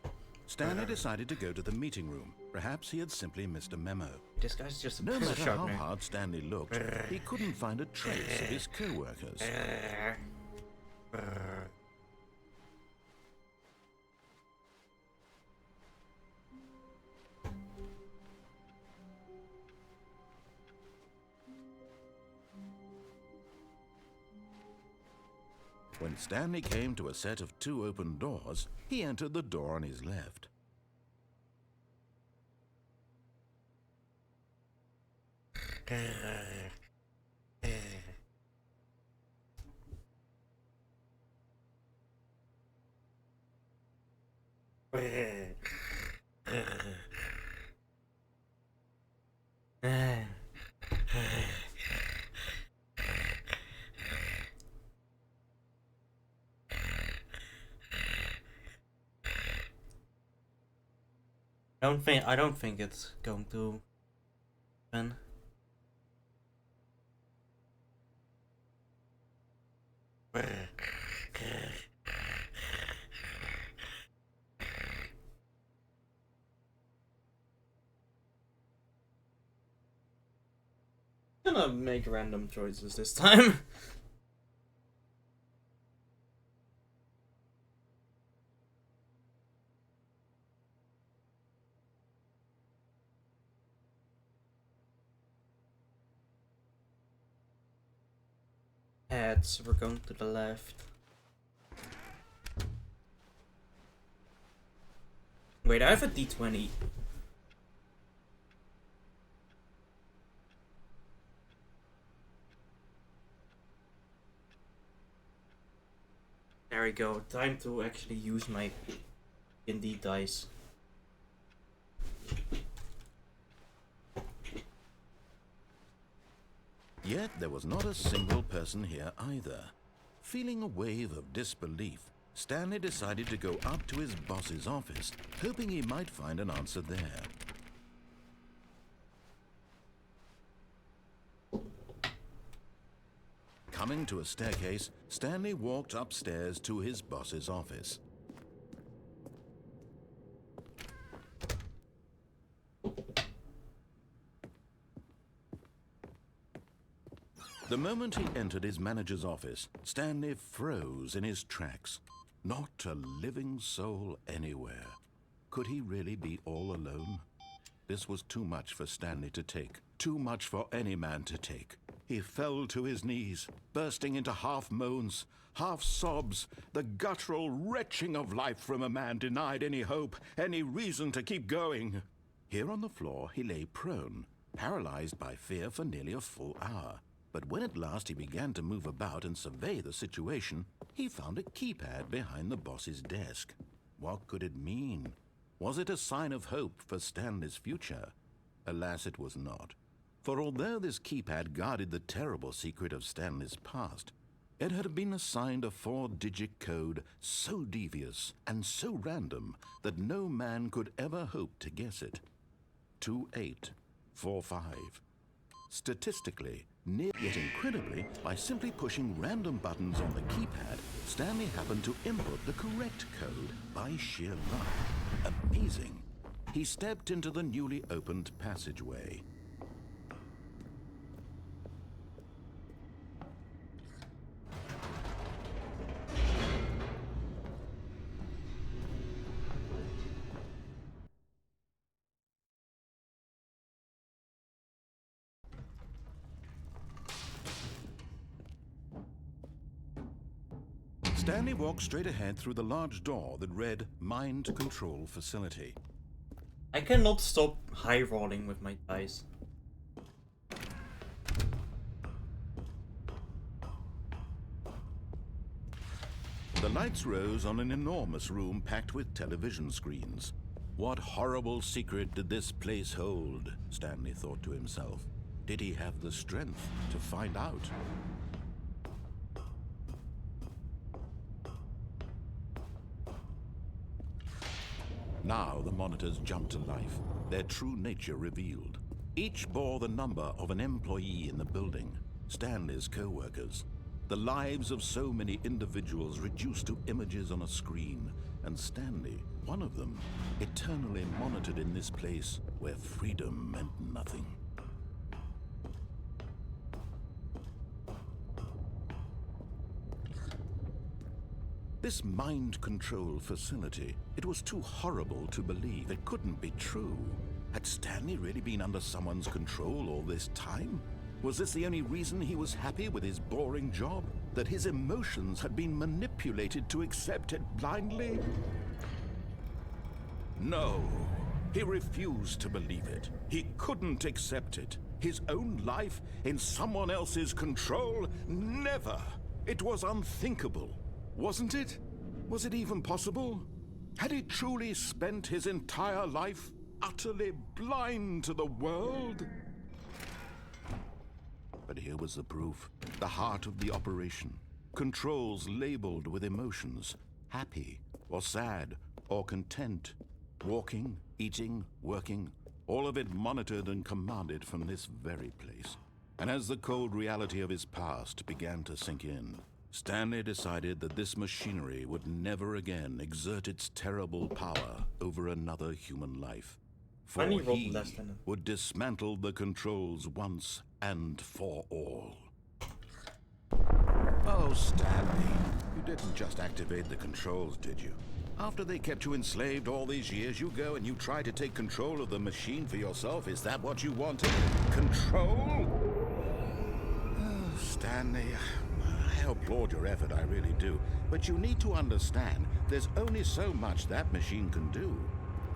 Stanley decided to go to the meeting room. Perhaps he had simply missed a memo. This guy's just a No pencil matter how sharpener. hard Stanley looked, he couldn't find a trace of his co-workers. When Stanley came to a set of 2 open doors, he entered the door on his left. I don't think it's going to happen. I'm gonna make random choices this time. Heads, we're going to the left. Wait, I have a D20. There we go. Time to actually use my D&D dice. Yet there was not a single person here either. Feeling a wave of disbelief, Stanley decided to go up to his boss's office, hoping he might find an answer there. Coming to a staircase, Stanley walked upstairs to his boss's office. The moment he entered his manager's office, Stanley froze in his tracks. Not a living soul anywhere. Could he really be all alone? This was too much for Stanley to take. Too much for any man to take. He fell to his knees, bursting into half moans, half sobs, the guttural retching of life from a man denied any hope, any reason to keep going. Here on the floor, he lay prone, paralyzed by fear for nearly a full hour. But when at last he began to move about and survey the situation, he found a keypad behind the boss's desk. What could it mean? Was it a sign of hope for Stanley's future? Alas, it was not. For although this keypad guarded the terrible secret of Stanley's past, it had been assigned a 4-digit code so devious and so random that no man could ever hope to guess it. 2845. Statistically, yet incredibly, by simply pushing random buttons on the keypad, Stanley happened to input the correct code by sheer luck. Amazing. He stepped into the newly opened passageway. Stanley walked straight ahead through the large door that read Mind Control Facility. I cannot stop high rolling with my dice. The lights rose on an enormous room packed with television screens. What horrible secret did this place hold? Stanley thought to himself. Did he have the strength to find out? Now the monitors jumped to life, their true nature revealed. Each bore the number of an employee in the building, Stanley's co-workers. The lives of so many individuals reduced to images on a screen, and Stanley, one of them, eternally monitored in this place where freedom meant nothing. This mind control facility, it was too horrible to believe. It couldn't be true. Had Stanley really been under someone's control all this time? Was this the only reason he was happy with his boring job? That his emotions had been manipulated to accept it blindly? No, he refused to believe it. He couldn't accept it. His own life in someone else's control? Never! It was unthinkable. Wasn't it? Was it even possible? Had he truly spent his entire life utterly blind to the world? But here was the proof. The heart of the operation. Controls labeled with emotions. Happy, or sad, or content. Walking, eating, working. All of it monitored and commanded from this very place. And as the cold reality of his past began to sink in, Stanley decided that this machinery would never again exert its terrible power over another human life. For he would dismantle the controls once and for all. Oh, Stanley, you didn't just activate the controls, did you? After they kept you enslaved all these years, you go and you try to take control of the machine for yourself? Is that what you wanted? Control? Oh, Stanley, I applaud your effort, I really do. But you need to understand, there's only so much that machine can do.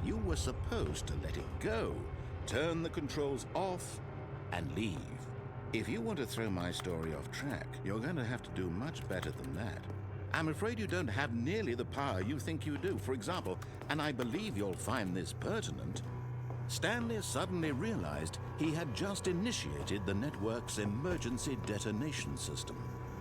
You were supposed to let it go, turn the controls off, and leave. If you want to throw my story off track, you're going to have to do much better than that. I'm afraid you don't have nearly the power you think you do. For example, and I believe you'll find this pertinent, Stanley suddenly realized he had just initiated the network's emergency detonation system.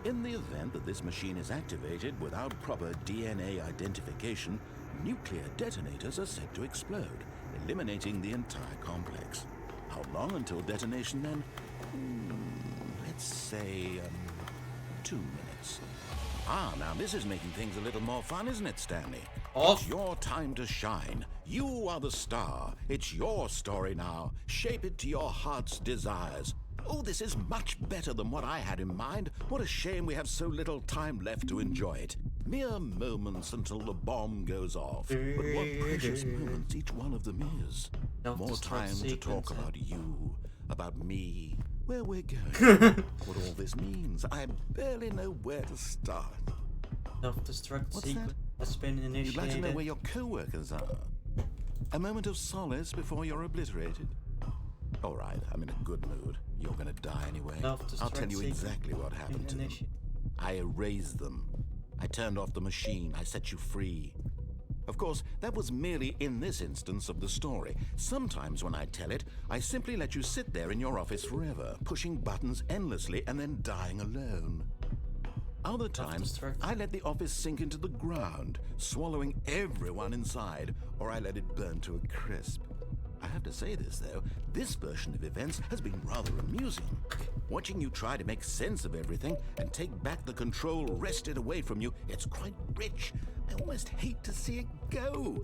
In the event that this machine is activated without proper DNA identification, nuclear detonators are said to explode, eliminating the entire complex. How long until detonation then? Let's say, 2 minutes. Ah, now this is making things a little more fun, isn't it, Stanley? It's your time to shine. You are the star. It's your story now. Shape it to your heart's desires. Oh, this is much better than what I had in mind. What a shame we have so little time left to enjoy it. Mere moments until the bomb goes off. But what precious moments each one of them is. More time to talk about you, about me, where we're going, what all this means. I barely know where to start. Self-destruct sequence has been initiated. You'd like to know where your co-workers are? A moment of solace before you're obliterated? All right, I'm in a good mood. You're gonna die anyway. I'll tell you exactly what happened to them. I erased them. I turned off the machine. I set you free. Of course, that was merely in this instance of the story. Sometimes when I tell it, I simply let you sit there in your office forever, pushing buttons endlessly and then dying alone. Other times, I let the office sink into the ground, swallowing everyone inside, or I let it burn to a crisp. I have to say this, though, this version of events has been rather amusing. Watching you try to make sense of everything and take back the control wrested away from you, it's quite rich. I almost hate to see it go.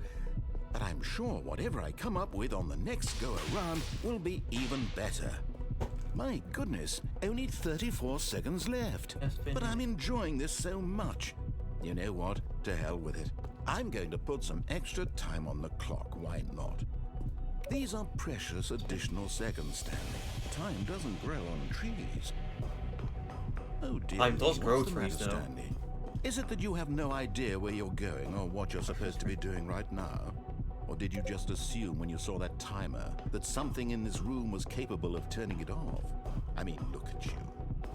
But I'm sure whatever I come up with on the next go-around will be even better. My goodness, only 34 seconds left. But I'm enjoying this so much. You know what? To hell with it. I'm going to put some extra time on the clock, why not? These are precious additional seconds, Stanley. Time doesn't grow on trees. Oh dear. Time does grow trees, though. Stanley? Is it that you have no idea where you're going or what you're supposed to be doing right now? Or did you just assume when you saw that timer that something in this room was capable of turning it off? I mean, look at you.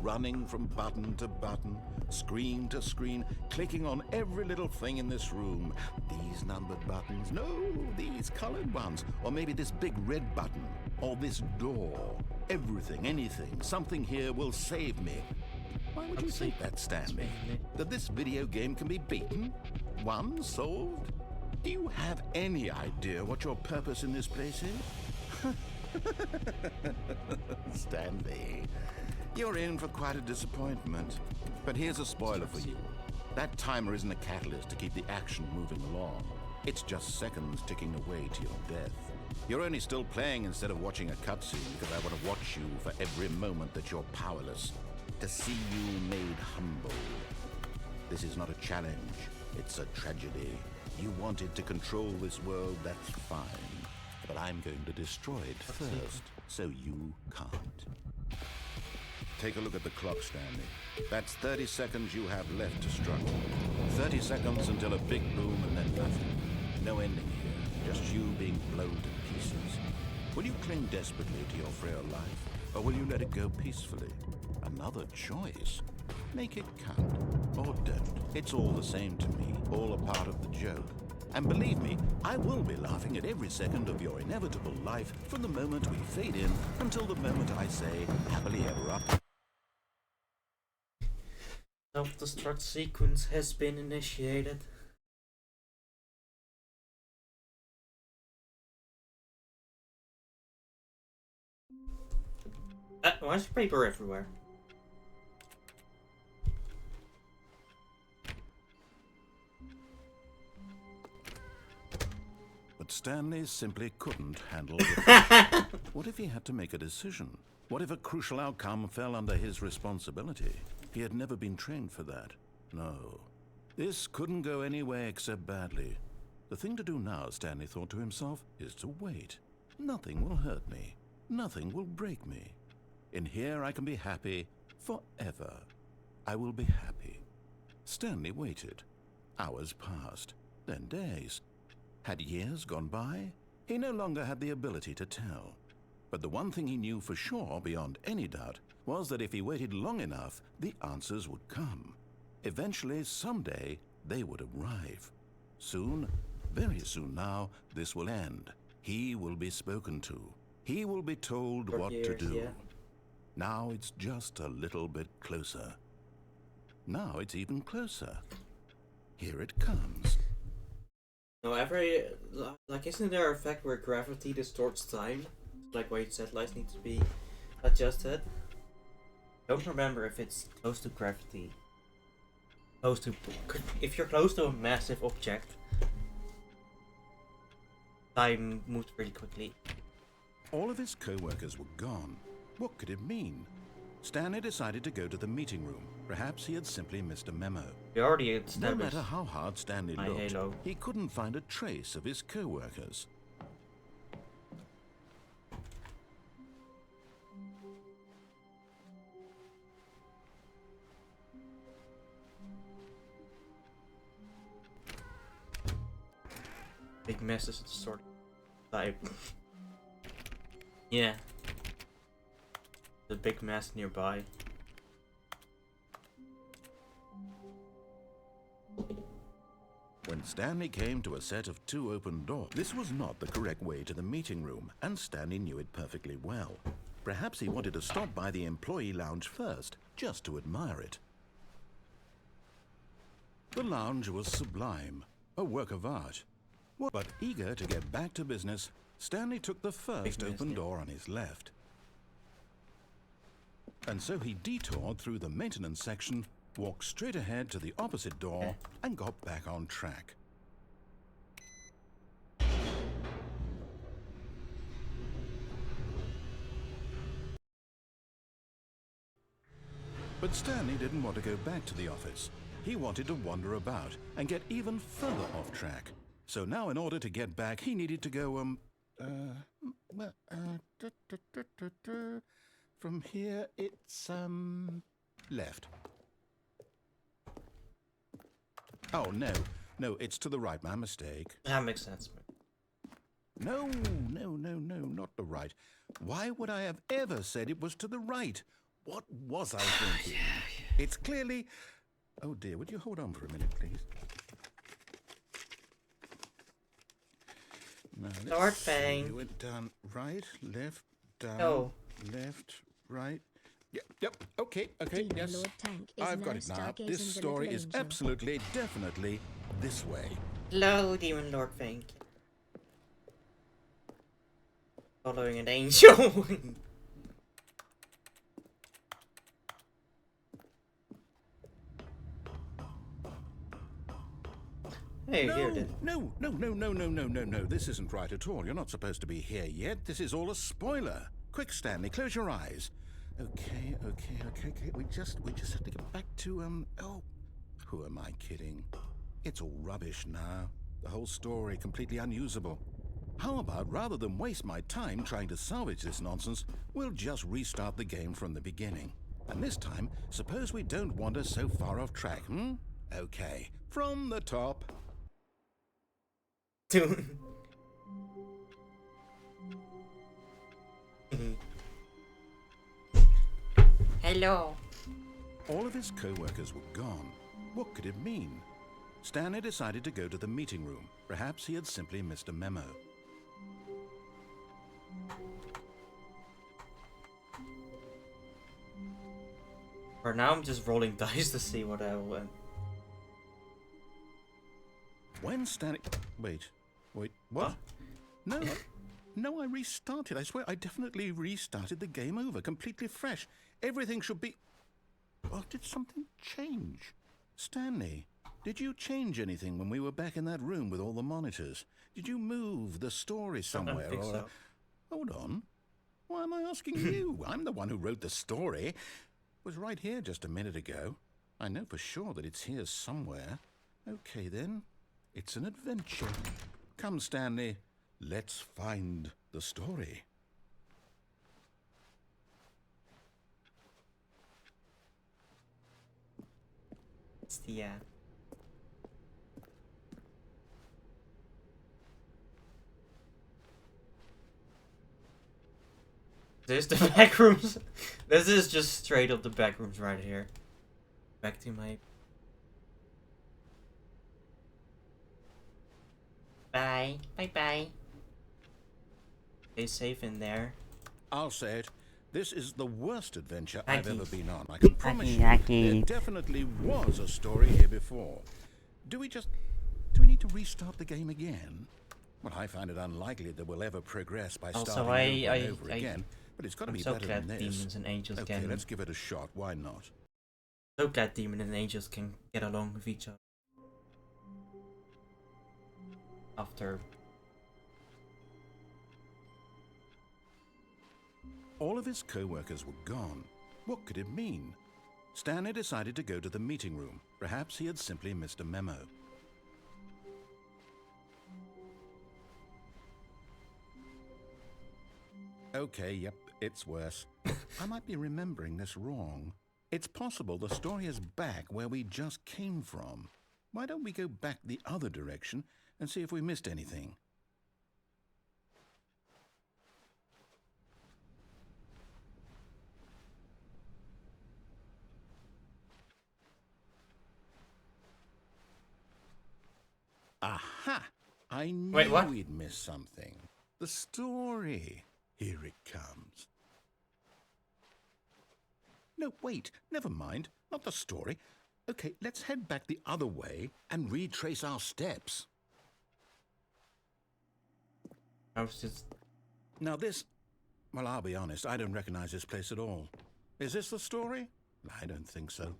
Running from button to button, screen to screen, clicking on every little thing in this room. These numbered buttons, no, these colored ones. Or maybe this big red button, or this door. Everything, anything, something here will save me. Why would you think that, Stanley? That this video game can be beaten? Won? Solved? Do you have any idea what your purpose in this place is? Stanley, you're in for quite a disappointment. But here's a spoiler for you. That timer isn't a catalyst to keep the action moving along. It's just seconds ticking away to your death. You're only still playing instead of watching a cutscene because I want to watch you for every moment that you're powerless. To see you made humble. This is not a challenge. It's a tragedy. You wanted to control this world, that's fine. But I'm going to destroy it first, so you can't. Take a look at the clock, Stanley. That's 30 seconds you have left to struggle. 30 seconds until a big boom and then nothing. No ending here, just you being blown to pieces. Will you cling desperately to your frail life, or will you let it go peacefully? Another choice. Make it count, or don't. It's all the same to me, all a part of the joke. And believe me, I will be laughing at every second of your inevitable life from the moment we fade in until the moment I say, happily ever after. Self-destruct sequence has been initiated. Why is paper everywhere? But Stanley simply couldn't handle it. What if he had to make a decision? What if a crucial outcome fell under his responsibility? He had never been trained for that. No. This couldn't go any way except badly. The thing to do now, Stanley thought to himself, is to wait. Nothing will hurt me. Nothing will break me. In here I can be happy forever. I will be happy. Stanley waited. Hours passed, then days. Had years gone by? He no longer had the ability to tell. But the one thing he knew for sure, beyond any doubt, was that if he waited long enough, the answers would come. Eventually, someday, they would arrive. Soon, very soon now, this will end. He will be spoken to. He will be told what to do. Yeah. Now it's just a little bit closer. Now it's even closer. Here it comes. No, isn't there an effect where gravity distorts time? Like why set lights need to be adjusted? Don't remember if it's close to gravity. If you're close to a massive object, time moves pretty quickly. All of his co-workers were gone. What could it mean? Stanley decided to go to the meeting room. Perhaps he had simply missed a memo. We already No established. matter how hard Stanley My looked, Halo. he couldn't find a trace of his co-workers. Big mess is sort of type. Yeah. The big mess nearby. When Stanley came to a set of 2 open doors, this was not the correct way to the meeting room, and Stanley knew it perfectly well. Perhaps he wanted to stop by the employee lounge first, just to admire it. The lounge was sublime, a work of art. But eager to get back to business, Stanley took the first open door on his left. And so he detoured through the maintenance section, walked straight ahead to the opposite door, and got back on track. But Stanley didn't want to go back to the office. He wanted to wander about and get even further off track. So now in order to get back, he needed to go, from here it's, left. Oh, no, it's to the right, my mistake. That makes sense. No, not the right. Why would I have ever said it was to the right? What was I thinking? It's clearly... Oh dear, would you hold on for a minute, please? Now, Start bang. You went down, right, left, down, Oh. left, right. Yep, okay, Demon yes. Lord Tank is I've got now it now. stargazing This the story little is angel. absolutely, definitely this way. Hello, Demon Lord Fink. Following an angel. Hey, here it is. No. This isn't right at all. You're not supposed to be here yet. This is all a spoiler. Quick, Stanley, close your eyes. Okay. We just have to get back to, oh, who am I kidding? It's all rubbish now. The whole story completely unusable. How about, rather than waste my time trying to salvage this nonsense, we'll just restart the game from the beginning. And this time, suppose we don't wander so far off track, hmm? Okay, from the top. Hello. All of his co-workers were gone. What could it mean? Stanley decided to go to the meeting room. Perhaps he had simply missed a memo. For now, I'm just rolling dice to see what I will. When Stanley... Wait, what? Huh? No, I restarted. I swear, I definitely restarted the game over, completely fresh. Everything should be... Well, did something change? Stanley, did you change anything when we were back in that room with all the monitors? Did you move the story somewhere? I don't think so. Hold on. Why am I asking you? I'm the one who wrote the story. It was right here just a minute ago. I know for sure that it's here somewhere. Okay, then. It's an adventure. Come, Stanley. Let's find the story. It's the There's the back rooms. This is just straight up the back rooms right here. Back to my... Bye. Bye. Stay safe in there. I'll say it. This is the worst adventure Aggie. I've ever been on. I can promise you, there definitely was a story here before. Do we need to restart the game again? Well, I find it unlikely that we'll ever progress by Also, starting over again. But it's got to I'm be so better glad than this. demons and angels Okay, can... let's give it a shot. Why not? So glad demons and angels can get along with each other. After... All of his co-workers were gone. What could it mean? Stanley decided to go to the meeting room. Perhaps he had simply missed a memo. Okay, yep, it's worse. I might be remembering this wrong. It's possible the story is back where we just came from. Why don't we go back the other direction and see if we missed anything? Aha! I knew Wait, what? we'd missed something. The story. Here it comes. No, wait, never mind. Not the story. Okay, let's head back the other way and retrace our steps. I was just... Now this... Well, I'll be honest, I don't recognize this place at all. Is this the story? I don't think so.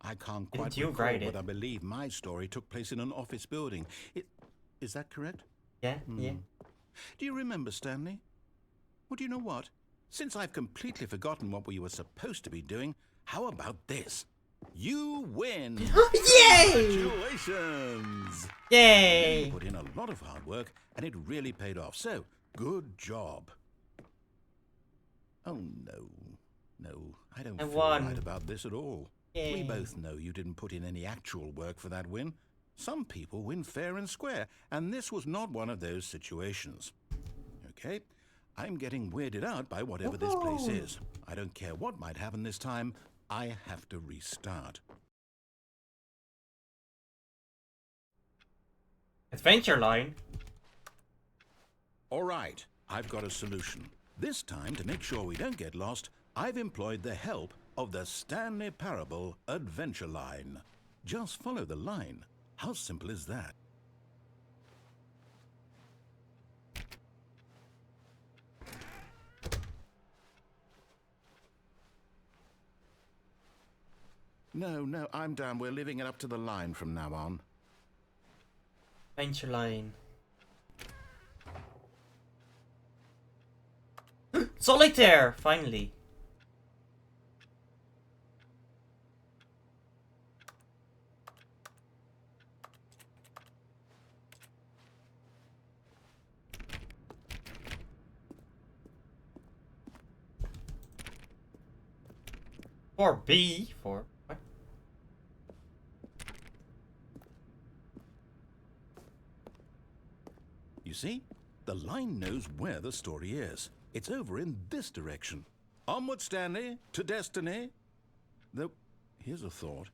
I can't quite Didn't you recall, write but it? I believe my story took place in an office building. Is that correct? Yeah, yeah. Do you remember, Stanley? Well, do you know what? Since I've completely forgotten what we were supposed to be doing, how about this? You win! Yay! Congratulations! Yay! You put in a lot of hard work, and it really paid off. So, good job. Oh, no, I don't I feel won. right about this at all. Yay. We both know you didn't put in any actual work for that win. Some people win fair and square, and this was not one of those situations. Okay, I'm getting weirded out by whatever this place is. I don't care what might happen this time. I have to restart. Adventure line? All right, I've got a solution. This time, to make sure we don't get lost, I've employed the help of the Stanley Parable Adventure Line. Just follow the line. How simple is that? No, I'm down. We're leaving it up to the line from now on. Find your line. Solitaire! Finally. For B? For what? You see? The line knows where the story is. It's over in this direction. Onward, Stanley, to destiny. Though, here's a thought.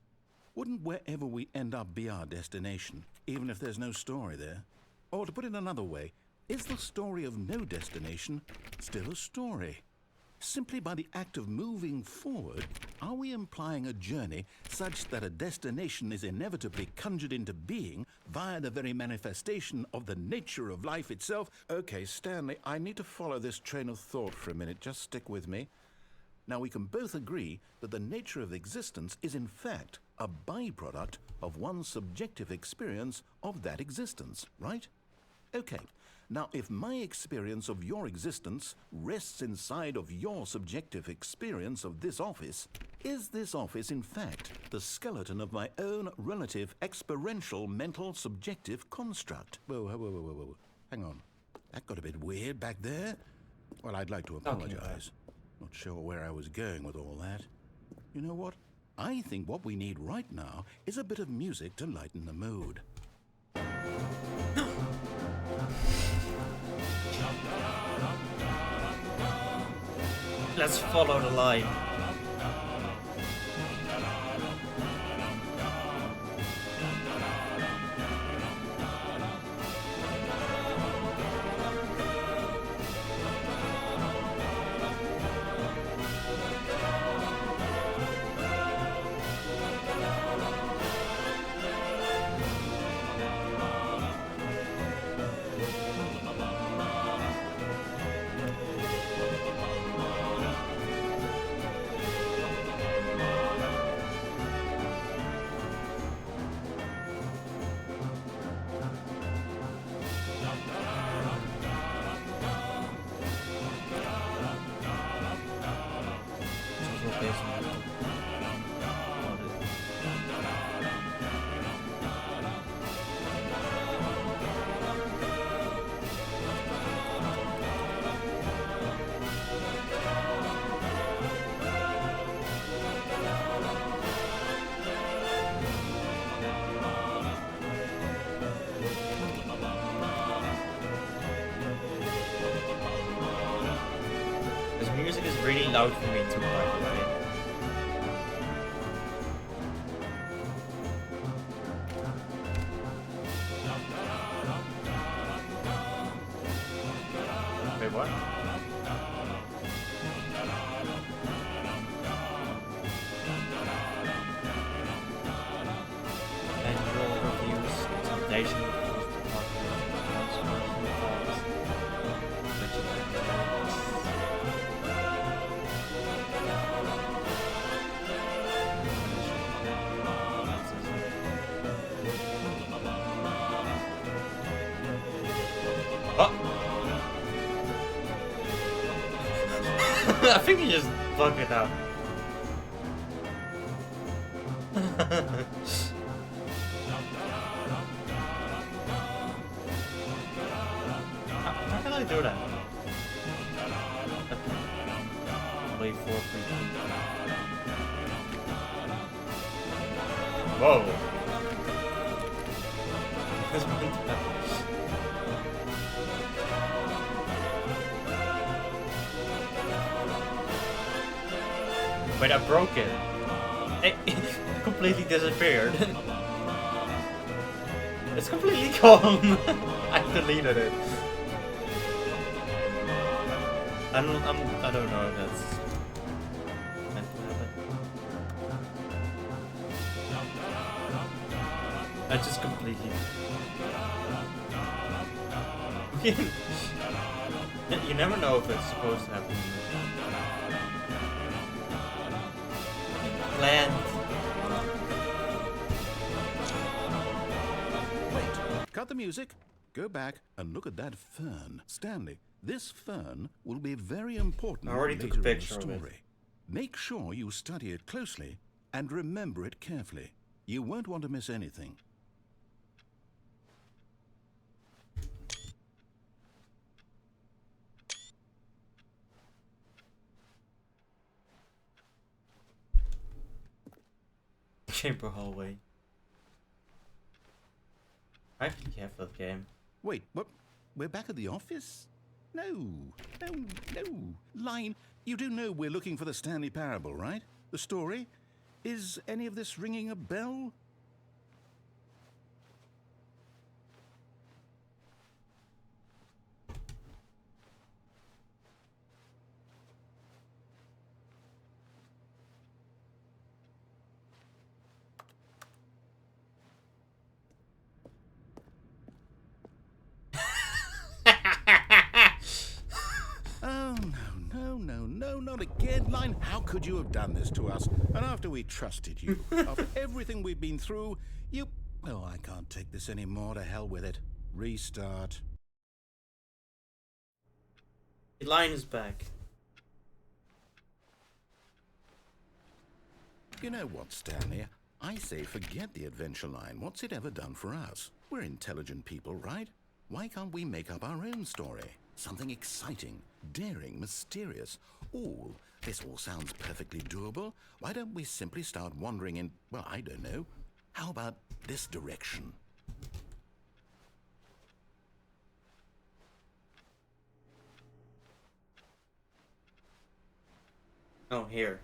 Wouldn't wherever we end up be our destination, even if there's no story there? Or to put it another way, is the story of no destination still a story? Simply by the act of moving forward, are we implying a journey such that a destination is inevitably conjured into being via the very manifestation of the nature of life itself? Okay, Stanley, I need to follow this train of thought for a minute. Just stick with me. Now, we can both agree that the nature of existence is in fact a byproduct of one's subjective experience of that existence, right? Okay. Now, if my experience of your existence rests inside of your subjective experience of this office, is this office, in fact, the skeleton of my own relative experiential mental subjective construct? Whoa. Hang on. That got a bit weird back there. Well, I'd like to apologize. Not sure where I was going with all that. You know what? I think what we need right now is a bit of music to lighten the mood. Let's follow the line. Music is really loud for me too, by the way. Wait, what? Annual reviews, presentation I think he just bugged it out. How can I do that? Play 4-3. Whoa. Wait, I broke it. It completely disappeared. It's completely gone. I deleted it. I don't know if that's meant to happen. I just completely. You never know if it's supposed to happen. Planned cut the music, go back and look at that fern. Stanley, this fern will be very important I already later took a in the picture of it. story. Make sure you study it closely and remember it carefully. You won't want to miss anything. Chamber hallway. I actually have that game. Wait, what? We're back at the office? No. Line, you do know we're looking for the Stanley Parable, right? The story? Is any of this ringing a bell? Oh, no, not again, Line. How could you have done this to us? And after we trusted you, after everything we've been through, you... Oh, I can't take this anymore. To hell with it. Restart. The line is back. You know what, Stanley? I say forget the adventure line. What's it ever done for us? We're intelligent people, right? Why can't we make up our own story? Something exciting, daring, mysterious. Ooh, this all sounds perfectly doable. Why don't we simply start wandering in, well, I don't know. How about this direction? Oh, here.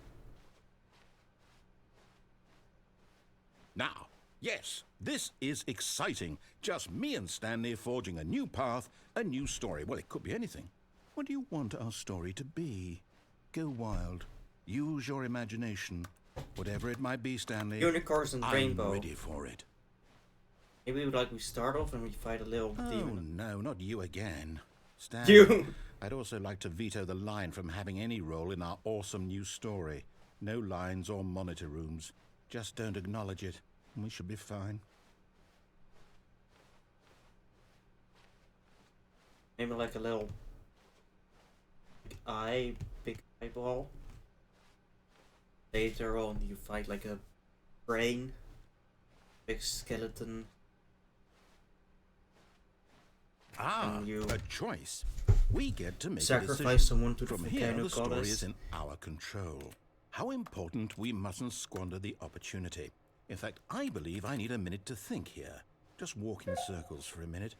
Now, yes, this is exciting. Just me and Stanley forging a new path, a new story. Well, it could be anything. What do you want our story to be? Go wild. Use your imagination. Whatever it might be, Stanley. Unicorns and rainbow. I'm ready for it. Maybe we start off and we fight a little Oh, demon. no, not you again. Stan, You! I'd also like to veto the line from having any role in our awesome new story. No lines or monitor rooms. Just don't acknowledge it, and we should be fine. Maybe like a little big eyeball. Later on, you fight like a brain, big skeleton. Ah, And you a choice. We get to make a sacrifice decision. someone to the From here, volcano the story goddess. is in our control. How important we mustn't squander the opportunity. In fact, I believe I need a minute to think here. Just walk in circles for a minute.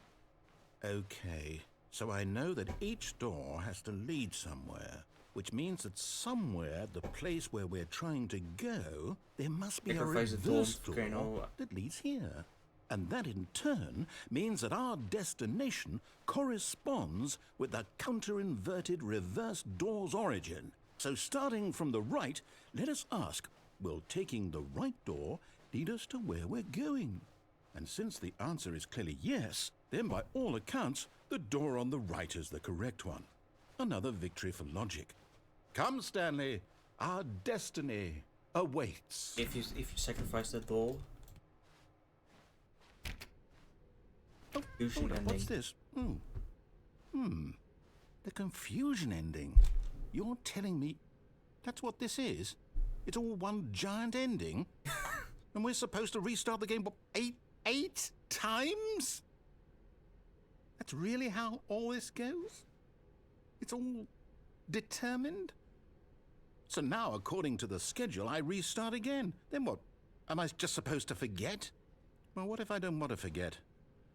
Okay, so I know that each door has to lead somewhere, which means that somewhere, the place where we're trying to go, there must be a Sacrifice a reverse door, door volcano. that leads here. And that in turn means that our destination corresponds with the counter-inverted reverse door's origin. So starting from the right, let us ask, will taking the right door lead us to where we're going? And since the answer is clearly yes, then by all accounts, the door on the right is the correct one. Another victory for logic. Come, Stanley, our destiny awaits. If you sacrifice the doll. Confusion ending. What's this? The confusion ending. You're telling me that's what this is? It's all one giant ending? And we're supposed to restart the game, what, eight times? That's really how all this goes? It's all determined? So now, according to the schedule, I restart again. Then what? Am I just supposed to forget? Well, what if I don't want to forget?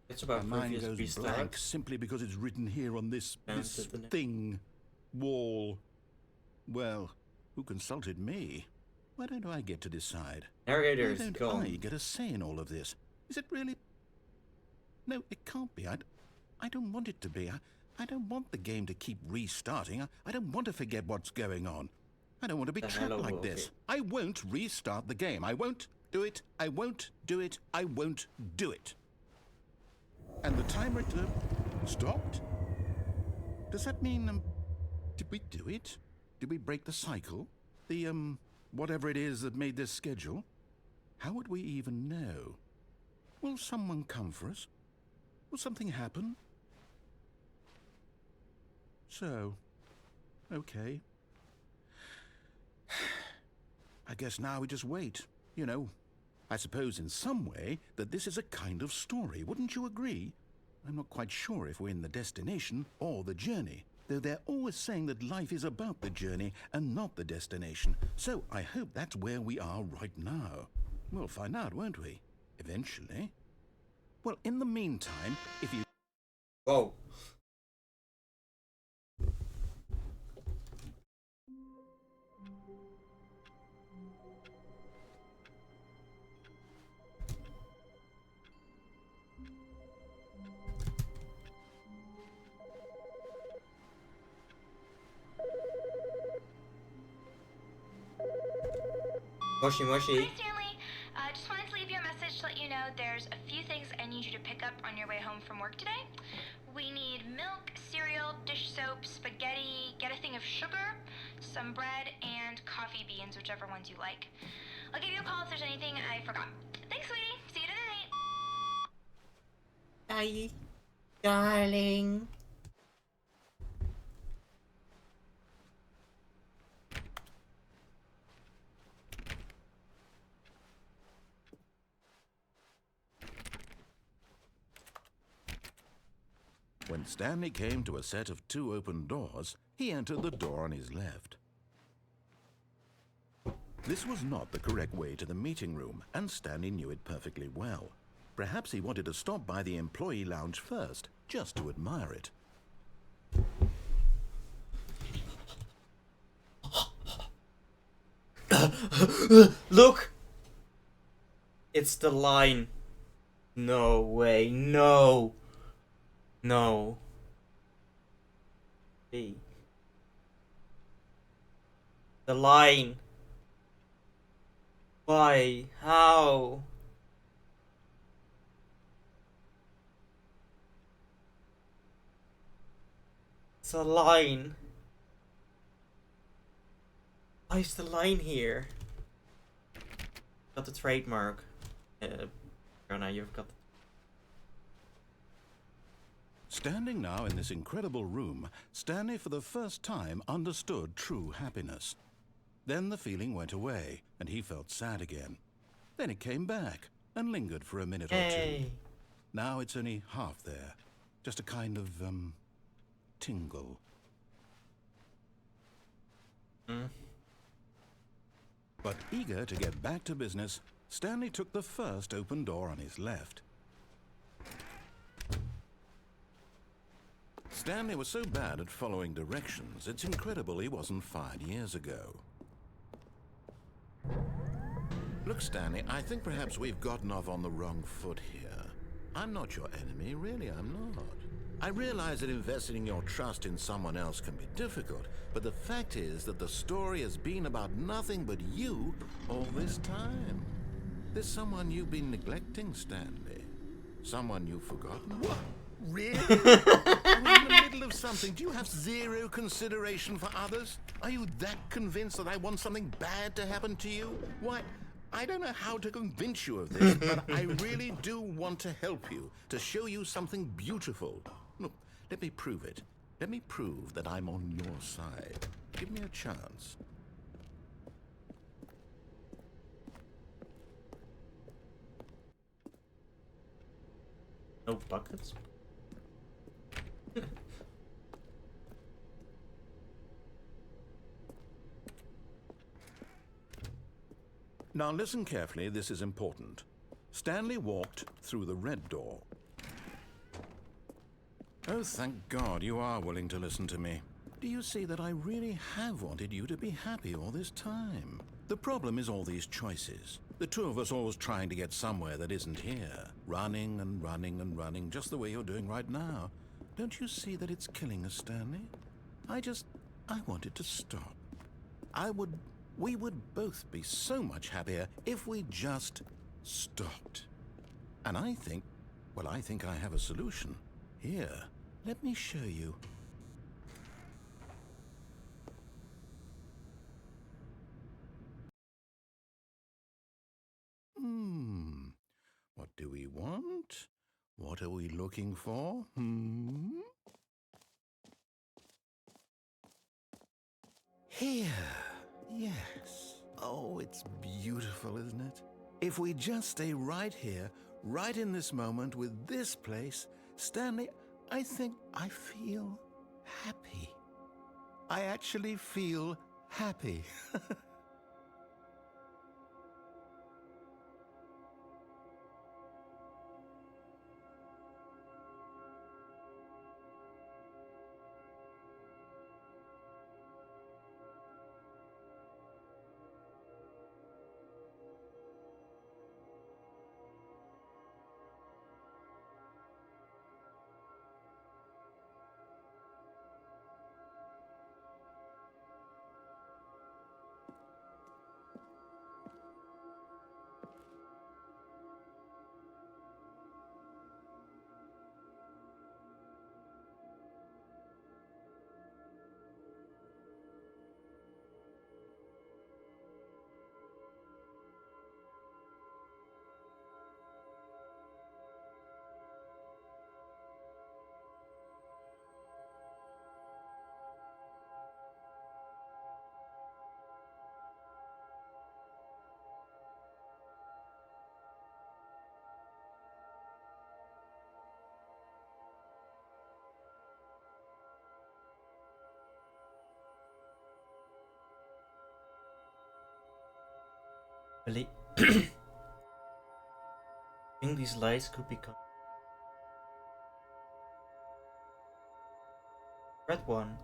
It's about My mind previous goes blank restarts. simply because it's written here on this Answer the next- thing, wall. Well, who consulted me? Why don't I get to decide? Narrator Why is don't gone. I get a say in all of this? Is it really? No, it can't be. I don't want it to be. I don't want the game to keep restarting. I don't want to forget what's going on. I don't want to be The trapped hello like world, this. okay. I won't restart the game. I won't do it. I won't do it. I won't do it. And the timer stopped? Does that mean, did we do it? Did we break the cycle? The, whatever it is that made this schedule? How would we even know? Will someone come for us? Will something happen? So, okay. I guess now we just wait. You know, I suppose in some way that this is a kind of story, wouldn't you agree? I'm not quite sure if we're in the destination or the journey, though they're always saying that life is about the journey and not the destination. So I hope that's where we are right now. We'll find out, won't we? Eventually. Well, in the meantime, if you... Whoa. Moshi Moshi. Hi, Stanley. Just wanted to leave you a message to let you know there's a few things I need you to pick up on your way home from work today. We need milk, cereal, dish soap, spaghetti, get a thing of sugar, some bread, and coffee beans, whichever ones you like. I'll give you a call if there's anything I forgot. Thanks, sweetie. See you tonight. Bye, darling. When Stanley came to a set of 2 open doors, he entered the door on his left. This was not the correct way to the meeting room, and Stanley knew it perfectly well. Perhaps he wanted to stop by the employee lounge first, just to admire it. Look! It's the line. No way, no! No. Hey. The line. Why? How? It's a line. Why is the line here? Got the trademark. Rona, you've got the... Standing now in this incredible room, Stanley for the first time understood true happiness. Then the feeling went away, and he felt sad again. Then it came back, and lingered for a minute or two. Now it's only half there. Just a kind of, tingle. But eager to get back to business, Stanley took the first open door on his left. Stanley was so bad at following directions, it's incredible he wasn't fired years ago. Look, Stanley, I think perhaps we've gotten off on the wrong foot here. I'm not your enemy, really, I'm not. I realize that investing your trust in someone else can be difficult, but the fact is that the story has been about nothing but you all this time. There's someone you've been neglecting, Stanley. Someone you've forgotten. What? Really? We're in the middle of something. Do you have zero consideration for others? Are you that convinced that I want something bad to happen to you? Why, I don't know how to convince you of this, but I really do want to help you, to show you something beautiful. Look, let me prove it. Let me prove that I'm on your side. Give me a chance. No buckets? Now listen carefully, this is important. Stanley walked through the red door. Oh, thank God you are willing to listen to me. Do you see that I really have wanted you to be happy all this time? The problem is all these choices. The two of us always trying to get somewhere that isn't here. Running and running and running, just the way you're doing right now. Don't you see that it's killing us, Stanley? I want it to stop. We would both be so much happier if we just stopped. And I think I have a solution. Here, let me show you. What do we want? What are we looking for? Here. Yes. Oh, it's beautiful, isn't it? If we just stay right here, right in this moment with this place, Stanley, I think I feel happy. I actually feel happy. Really? I think these lights could become red one.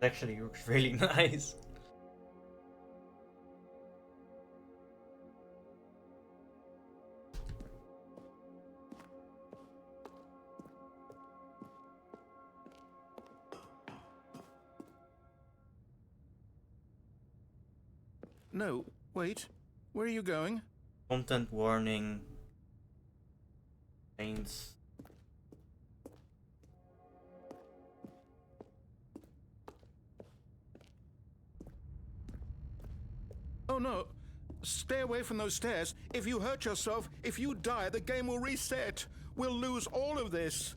It actually looks really nice. No, wait. Where are you going? Content warning. Paints. Oh no. Stay away from those stairs. If you hurt yourself, if you die, the game will reset. We'll lose all of this.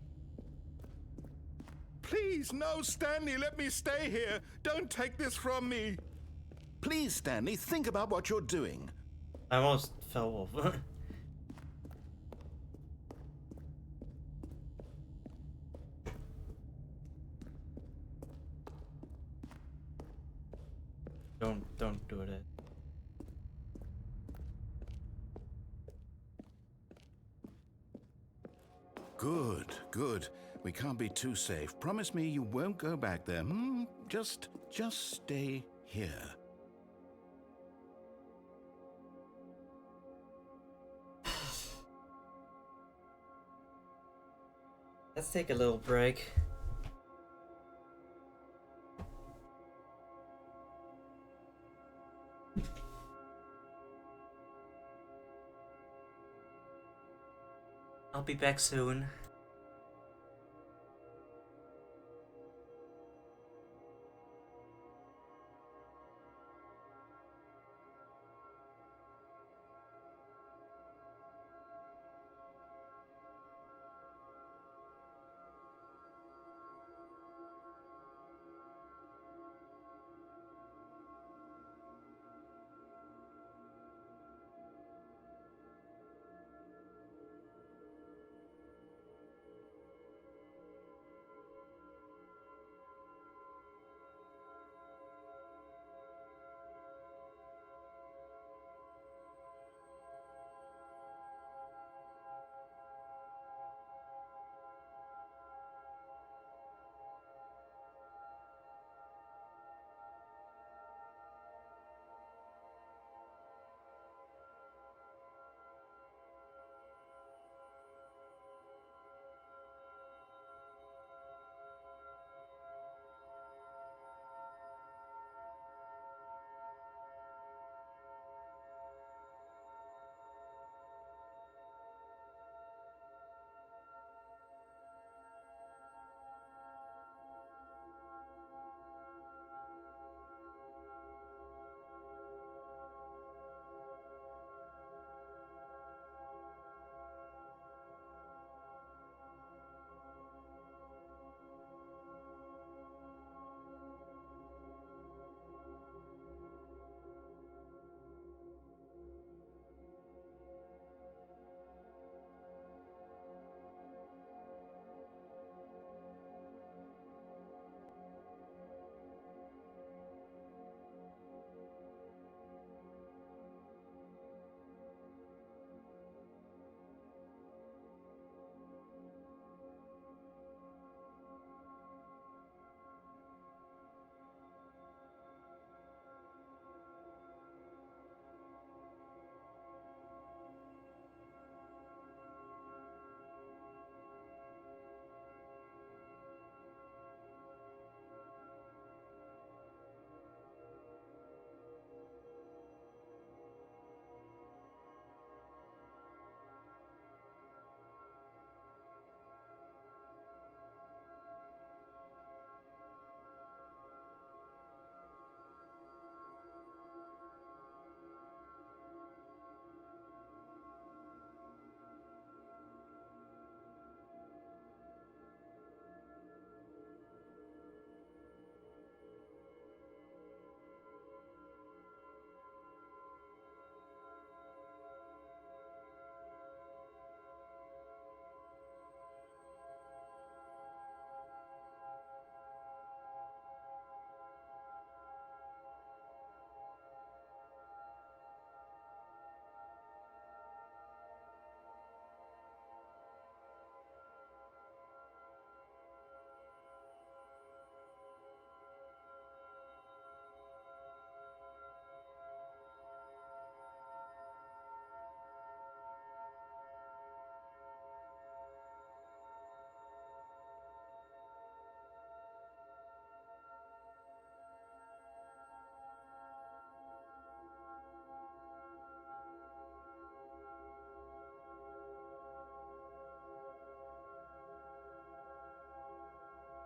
Please, no, Stanley, let me stay here. Don't take this from me. Please, Stanley, think about what you're doing. I almost fell off. Don't do it. Good, good. We can't be too safe. Promise me you won't go back there. Just stay here. Let's take a little break. I'll be back soon.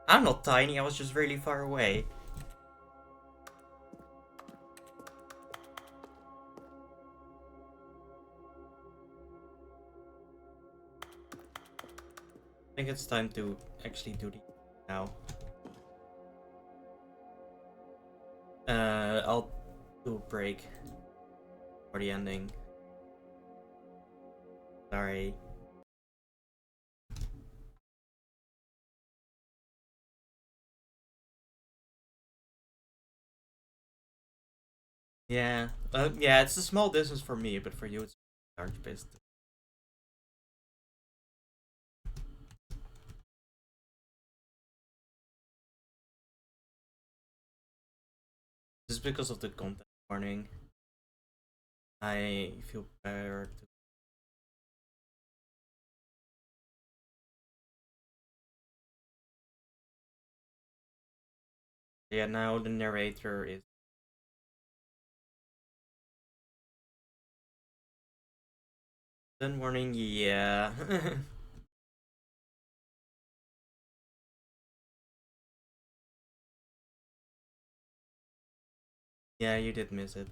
I'm not tiny, I was just really far away. I think it's time to actually do the now. I'll do a break for the ending. Sorry. Yeah, yeah, it's a small distance for me, but for you it's a large distance. Just because of the content warning, I feel better to. Yeah, now the narrator is. Content warning, yeah. Yeah, you did miss it.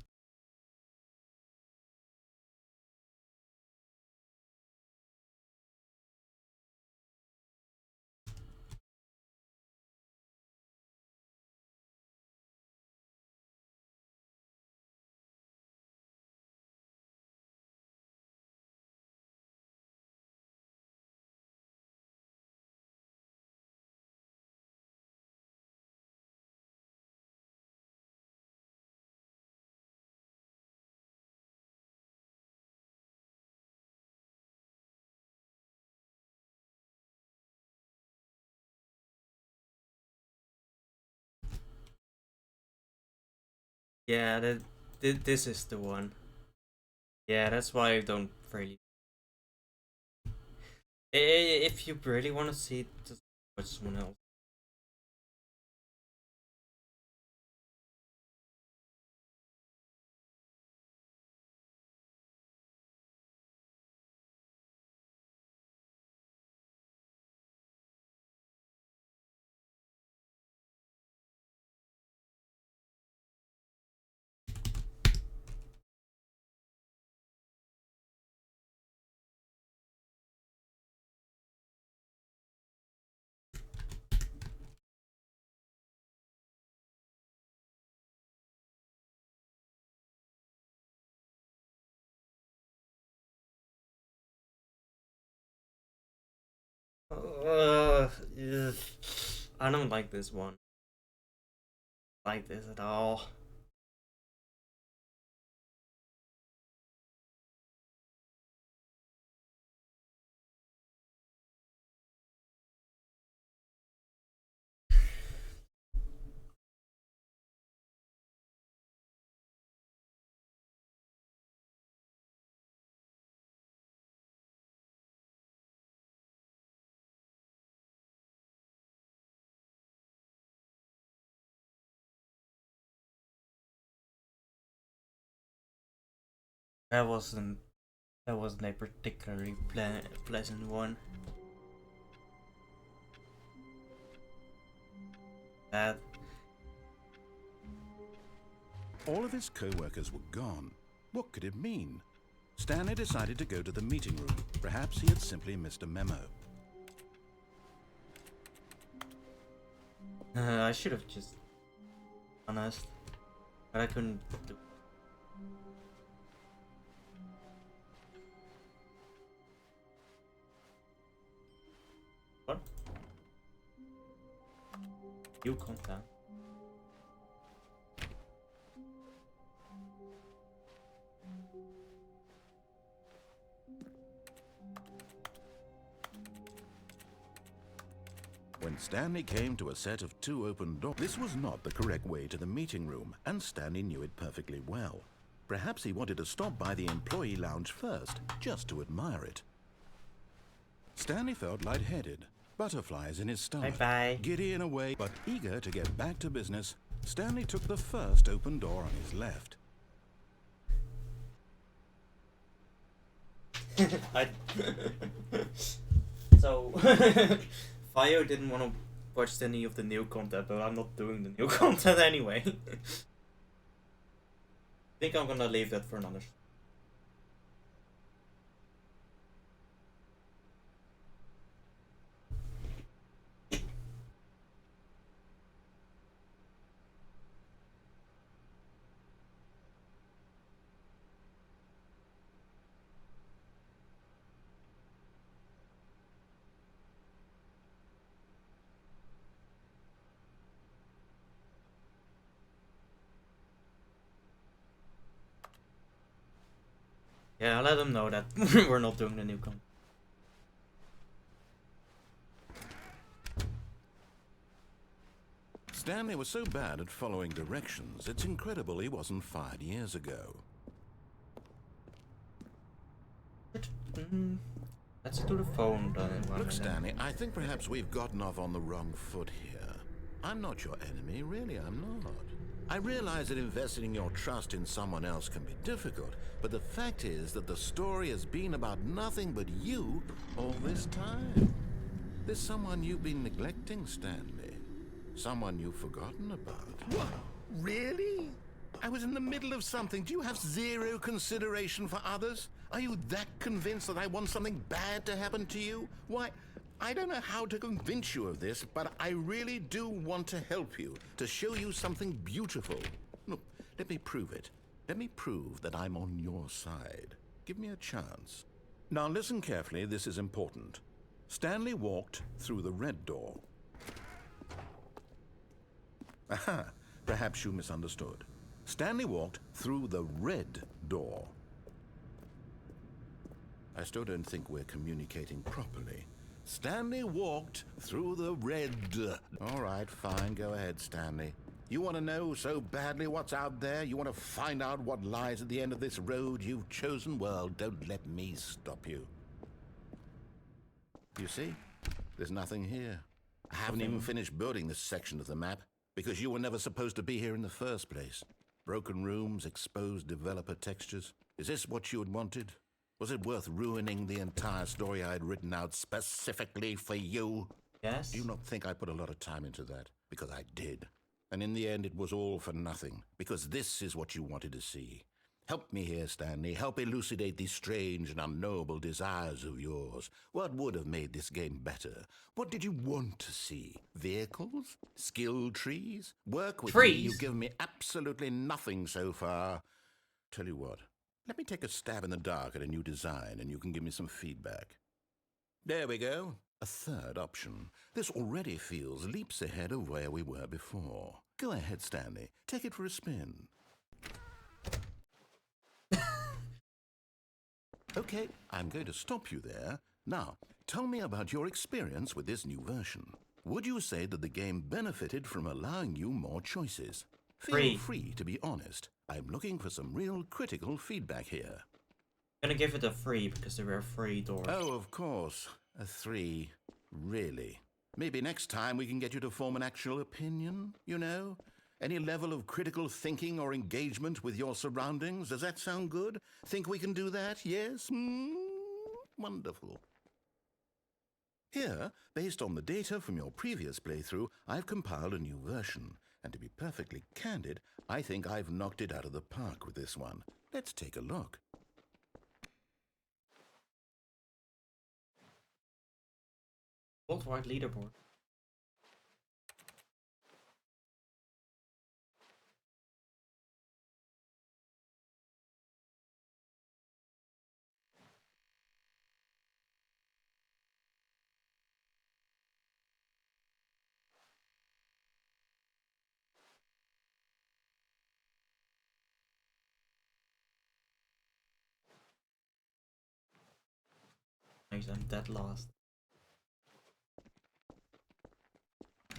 Yeah, this is the one. Yeah, that's why I don't really. If you really want to see it, just watch someone else. Ugh, ugh. I don't like this one. Like this at all. That wasn't a particularly pleasant one. That All of his co-workers were gone. What could it mean? Stanley decided to go to the meeting room. Perhaps he had simply missed a memo. I should have just honest, but I couldn't do. What? You content. When Stanley came to a set of 2 open doors, this was not the correct way to the meeting room, and Stanley knew it perfectly well. Perhaps he wanted to stop by the employee lounge first, just to admire it. Stanley felt lightheaded, butterflies in his stomach, Bye-bye. giddy in a way, but eager to get back to business. Stanley took the first open door on his left. I. So, Fio didn't want to watched any of the new content, but I'm not doing the new content anyway. I think I'm gonna leave that for another. Yeah, I'll let them know that we're not doing the new content. Stanley was so bad at following directions, it's incredible he wasn't fired years ago. Let's do the phone then. Look, Stanley, I think perhaps we've gotten off on the wrong foot here. I'm not your enemy, really, I'm not. I realize that investing your trust in someone else can be difficult, but the fact is that the story has been about nothing but you all this time. There's someone you've been neglecting, Stanley. Someone you've forgotten about. What? Really? I was in the middle of something. Do you have zero consideration for others? Are you that convinced that I want something bad to happen to you? Why, I don't know how to convince you of this, but I really do want to help you, to show you something beautiful. Look, let me prove it. Let me prove that I'm on your side. Give me a chance. Now listen carefully, this is important. Stanley walked through the red door. Aha, perhaps you misunderstood. Stanley walked through the red door. I still don't think we're communicating properly. Stanley walked through the red... All right, fine, go ahead, Stanley. You want to know so badly what's out there? You want to find out what lies at the end of this road you've chosen? Well, don't let me stop you. You see? There's nothing here. I haven't even finished building this section of the map, because you were never supposed to be here in the first place. Broken rooms, exposed developer textures. Is this what you had wanted? Was it worth ruining the entire story I had written out specifically for you? Yes. Do you not think I put a lot of time into that? Because I did. And in the end, it was all for nothing. Because this is what you wanted to see. Help me here, Stanley. Help elucidate these strange and unknowable desires of yours. What would have made this game better? What did you want to see? Vehicles? Skill trees? Work with me? You've given me absolutely nothing so far. Tell you what. Let me take a stab in the dark at a new design, and you can give me some feedback. There we go. A third option. This already feels leaps ahead of where we were before. Go ahead, Stanley. Take it for a spin. Okay, I'm going to stop you there. Now, tell me about your experience with this new version. Would you say that the game benefited from allowing you more choices? Feel free to be honest. I'm looking for some real critical feedback here. I'm gonna give it a 3 because there were 3 doors. Oh, of course. A 3. Really? Maybe next time we can get you to form an actual opinion, you know? Any level of critical thinking or engagement with your surroundings? Does that sound good? Think we can do that? Yes? Wonderful. Here, based on the data from your previous playthrough, I've compiled a new version. And to be perfectly candid, I think I've knocked it out of the park with this one. Let's take a look. Worldwide leaderboard. Nice, I'm dead last.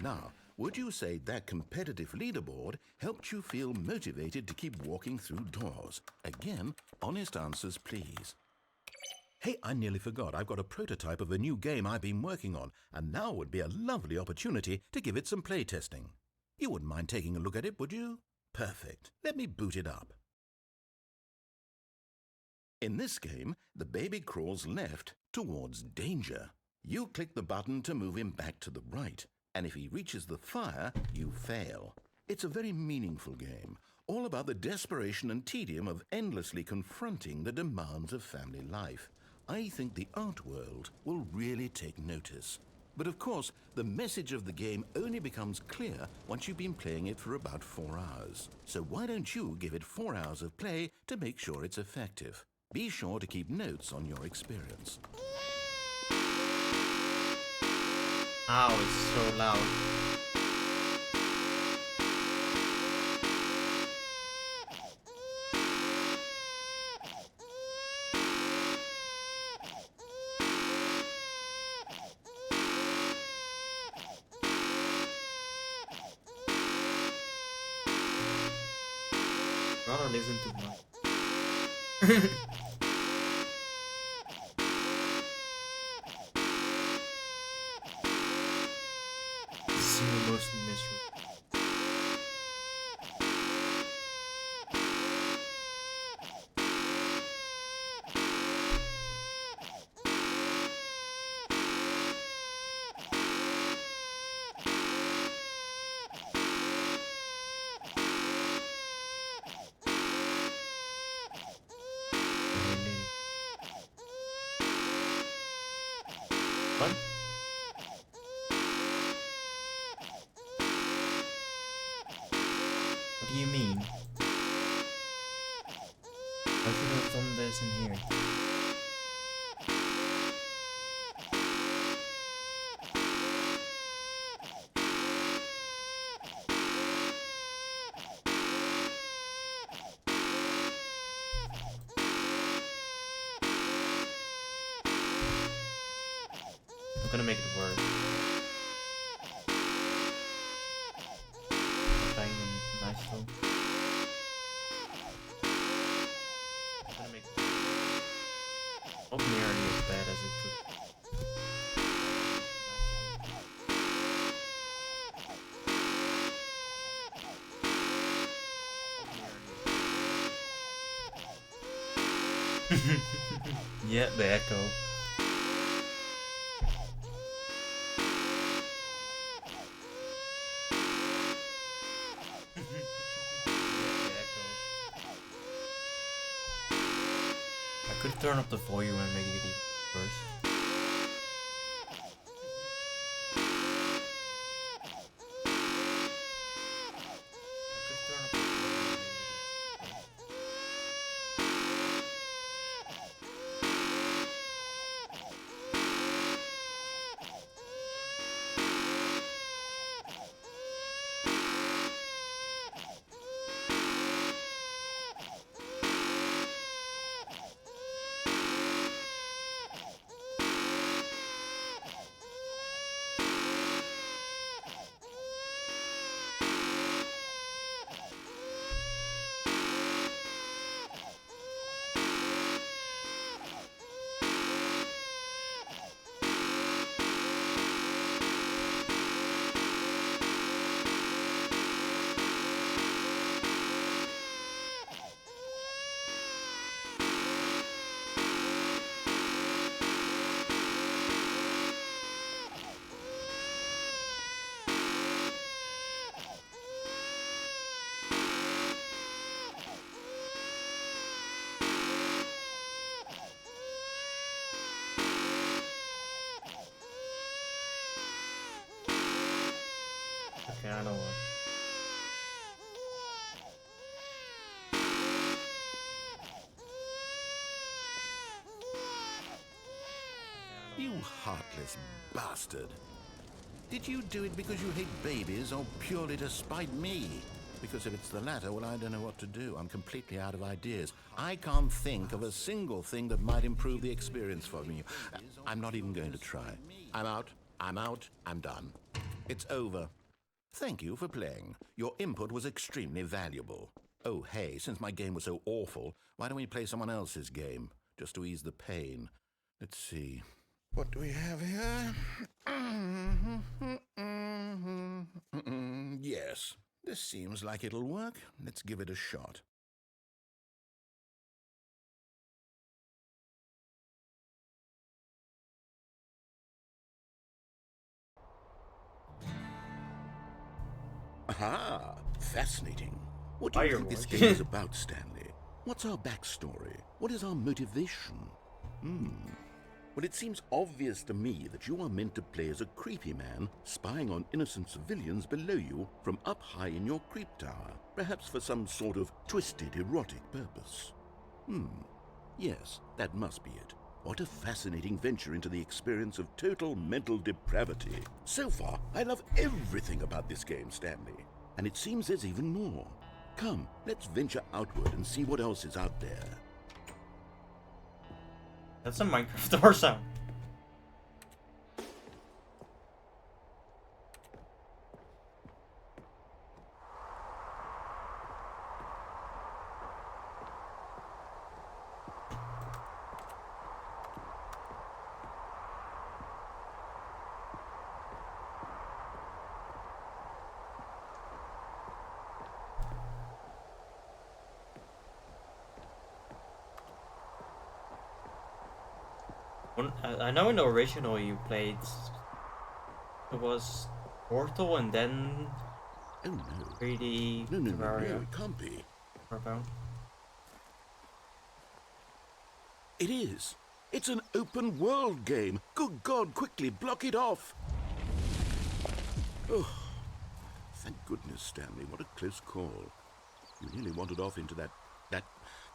Now, would you say that competitive leaderboard helped you feel motivated to keep walking through doors? Again, honest answers, please. Hey, I nearly forgot. I've got a prototype of a new game I've been working on, and now would be a lovely opportunity to give it some playtesting. You wouldn't mind taking a look at it, would you? Perfect. Let me boot it up. In this game, the baby crawls left towards danger. You click the button to move him back to the right. And if he reaches the fire, you fail. It's a very meaningful game, all about the desperation and tedium of endlessly confronting the demands of family life. I think the art world will really take notice. But of course, the message of the game only becomes clear once you've been playing it for about 4 hours. So why don't you give it 4 hours of play to make sure it's effective? Be sure to keep notes on your experience. Ow, it's so loud. Rather listen to my. This is the most miserable. What? What do you mean? I should have done this in here. I'm gonna make it work. Bang nice though. I'm gonna make it not nearly as bad as it could. Yeah, the echo. I could turn up the volume and make it even worse. Okay, I know what. You heartless bastard. Did you do it because you hate babies or purely to spite me? Because if it's the latter, well, I don't know what to do. I'm completely out of ideas. I can't think of a single thing that might improve the experience for me. I'm not even going to try. I'm out. I'm done. It's over. Thank you for playing. Your input was extremely valuable. Oh, hey, since my game was so awful, why don't we play someone else's game, just to ease the pain? Let's see. What do we have here? Yes, this seems like it'll work. Let's give it a shot. Aha! Fascinating. What do you think this Firewatch. game is about, Stanley? What's our backstory? What is our motivation? Well, it seems obvious to me that you are meant to play as a creepy man spying on innocent civilians below you from up high in your creep tower, perhaps for some sort of twisted erotic purpose. Yes, that must be it. What a fascinating venture into the experience of total mental depravity. So far, I love everything about this game, Stanley. And it seems there's even more. Come, let's venture outward and see what else is out there. That's a Minecraft door sound. I know in the original you played, it was Portal and then Oh no. 3D No, Terraria. it can't be. Earthbound. It is. It's an open world game. Good God, quickly block it off. Oh, thank goodness, Stanley. What a close call. You nearly wandered off into that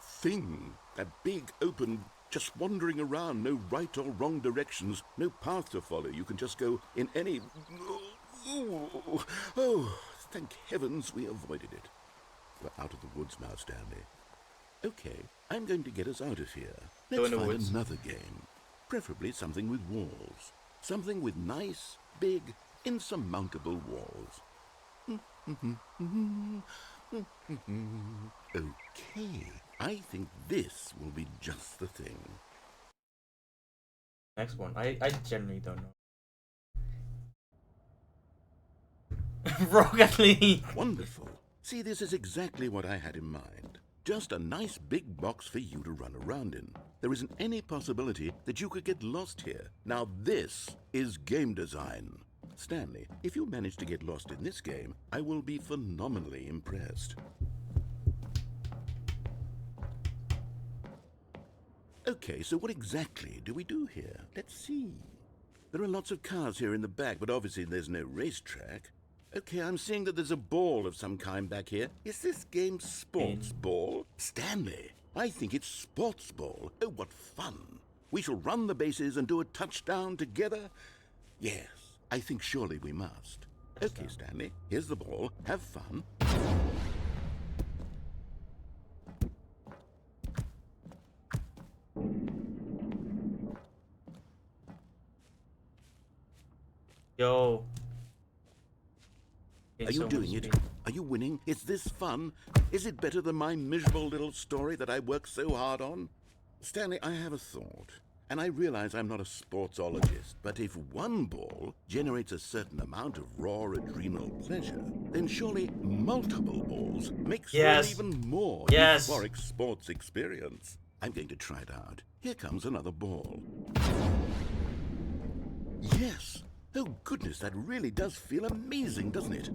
thing. That big, open, just wandering around. No right or wrong directions. No path to follow. You can just go in any... Oh, thank heavens we avoided it. We're out of the woods now, Stanley. Okay, I'm going to get us out of here. Go Let's in the find woods. another game. Preferably something with walls. Something with nice, big, insurmountable walls. Okay, I think this will be just the thing. Next one. I generally don't know. Rocket League! Wonderful. See, this is exactly what I had in mind. Just a nice big box for you to run around in. There isn't any possibility that you could get lost here. Now this is game design. Stanley, if you manage to get lost in this game, I will be phenomenally impressed. Okay, so what exactly do we do here? Let's see. There are lots of cars here in the back, but obviously there's no racetrack. Okay, I'm seeing that there's a ball of some kind back here. Is this game sports ball? Stanley, I think it's sports ball. Oh, what fun. We shall run the bases and do a touchdown together? Yes, I think surely we must. Okay, Stanley, here's the ball. Have fun. Yo. Are you doing it? Are you winning? Is this fun? Is it better than my miserable little story that I worked so hard on? Stanley, I have a thought. And I realize I'm not a sportsologist, but if one ball generates a certain amount of raw adrenal pleasure, then surely multiple balls makes for an even more euphoric sports experience. I'm going to try it out. Here comes another ball. Yes! Oh goodness, that really does feel amazing, doesn't it?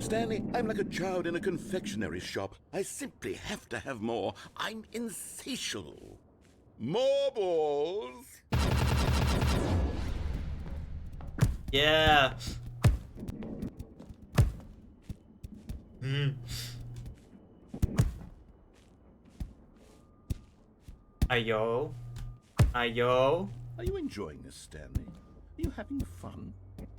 Stanley, I'm like a child in a confectionery shop. I simply have to have more. I'm insatiable. More balls! Yeah. Ayo. Ayo. Are you enjoying this, Stanley? Are you having fun?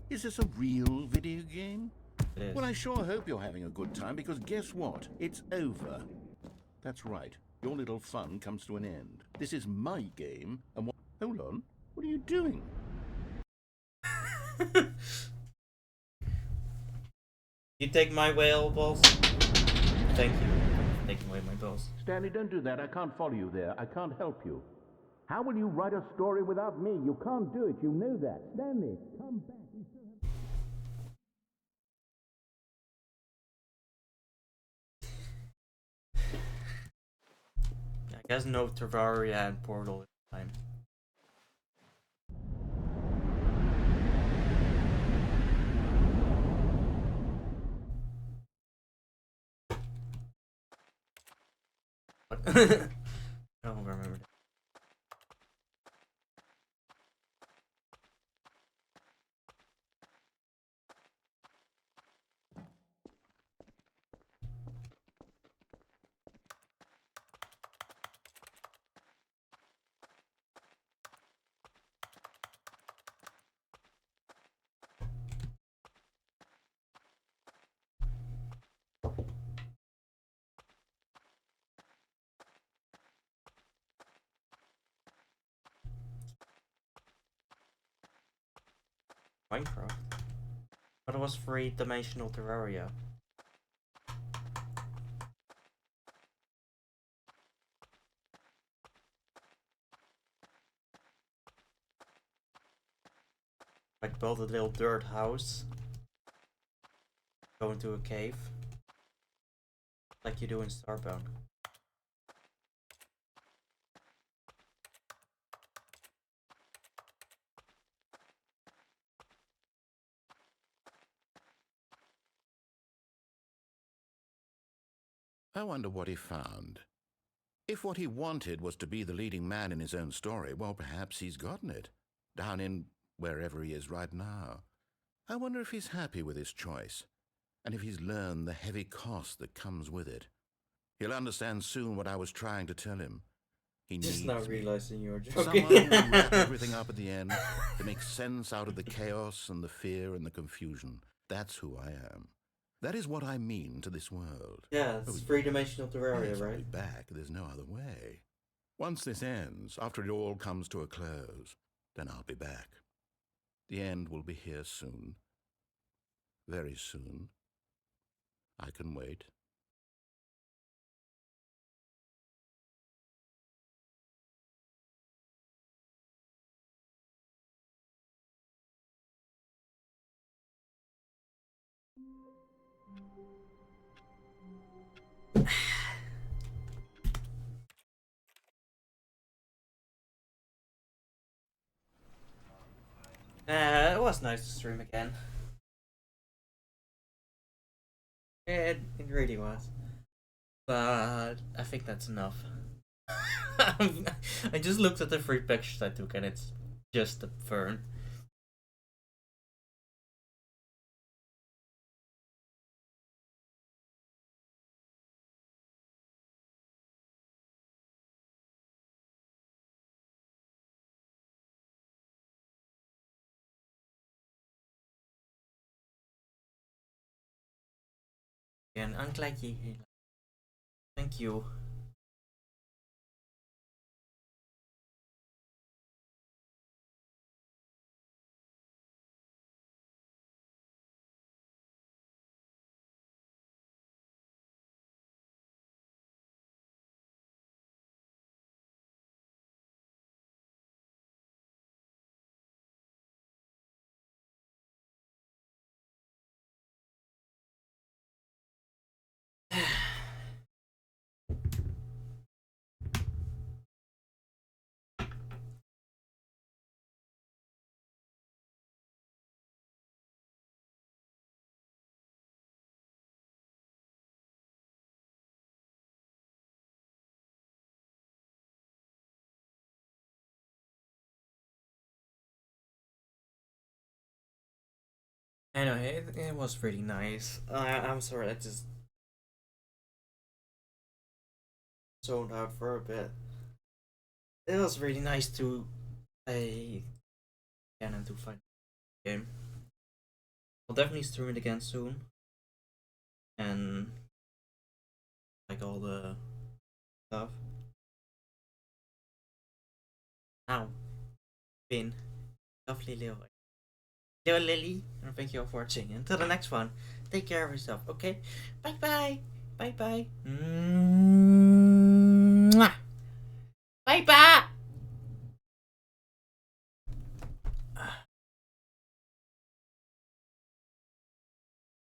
Is this a real video game? It is. Well, I sure hope you're having a good time, because guess what? It's over. That's right. Your little fun comes to an end. This is my game, and what... Hold on. What are you doing? You take my whale balls? Thank you for taking away my balls. Stanley, don't do that. I can't follow you there. I can't help you. How will you write a story without me? You can't do it. You know that. Stanley, come back. We still have... I guess no Terraria and Portal this time. I don't remember. Minecraft. But it was three-dimensional Terraria. Like build a little dirt house. Go into a cave. Like you do in Starbound. I wonder what he found. If what he wanted was to be the leading man in his own story, well, perhaps he's gotten it. Down in wherever he is right now. I wonder if he's happy with his choice, and if he's learned the heavy cost that comes with it. He'll understand soon what I was trying to tell him. He Just needs now me. realizing you were Someone joking. who will wrap everything up at the end to make sense out of the chaos and the fear and the confusion. That's who I am. That is what I mean to this world. Yeah, it's Oh, three-dimensional Terraria, Yes, I'll right? be back. There's no other way. Once this ends, after it all comes to a close, then I'll be back. The end will be here soon. Very soon. I can wait. It was nice to stream again. It really was. But I think that's enough. I just looked at the three pictures I took and it's just a fern. En I'm glad you. Thank you. Anyway, it was really nice. I'm sorry, I just zoned out for a bit. It was really nice to play again and to find the game. I'll definitely stream it again soon. And like all the stuff. Now, been lovely little Lily, and thank you all for watching. Until the next one, take care of yourself, okay? Bye bye. Bye bye. Bye bye.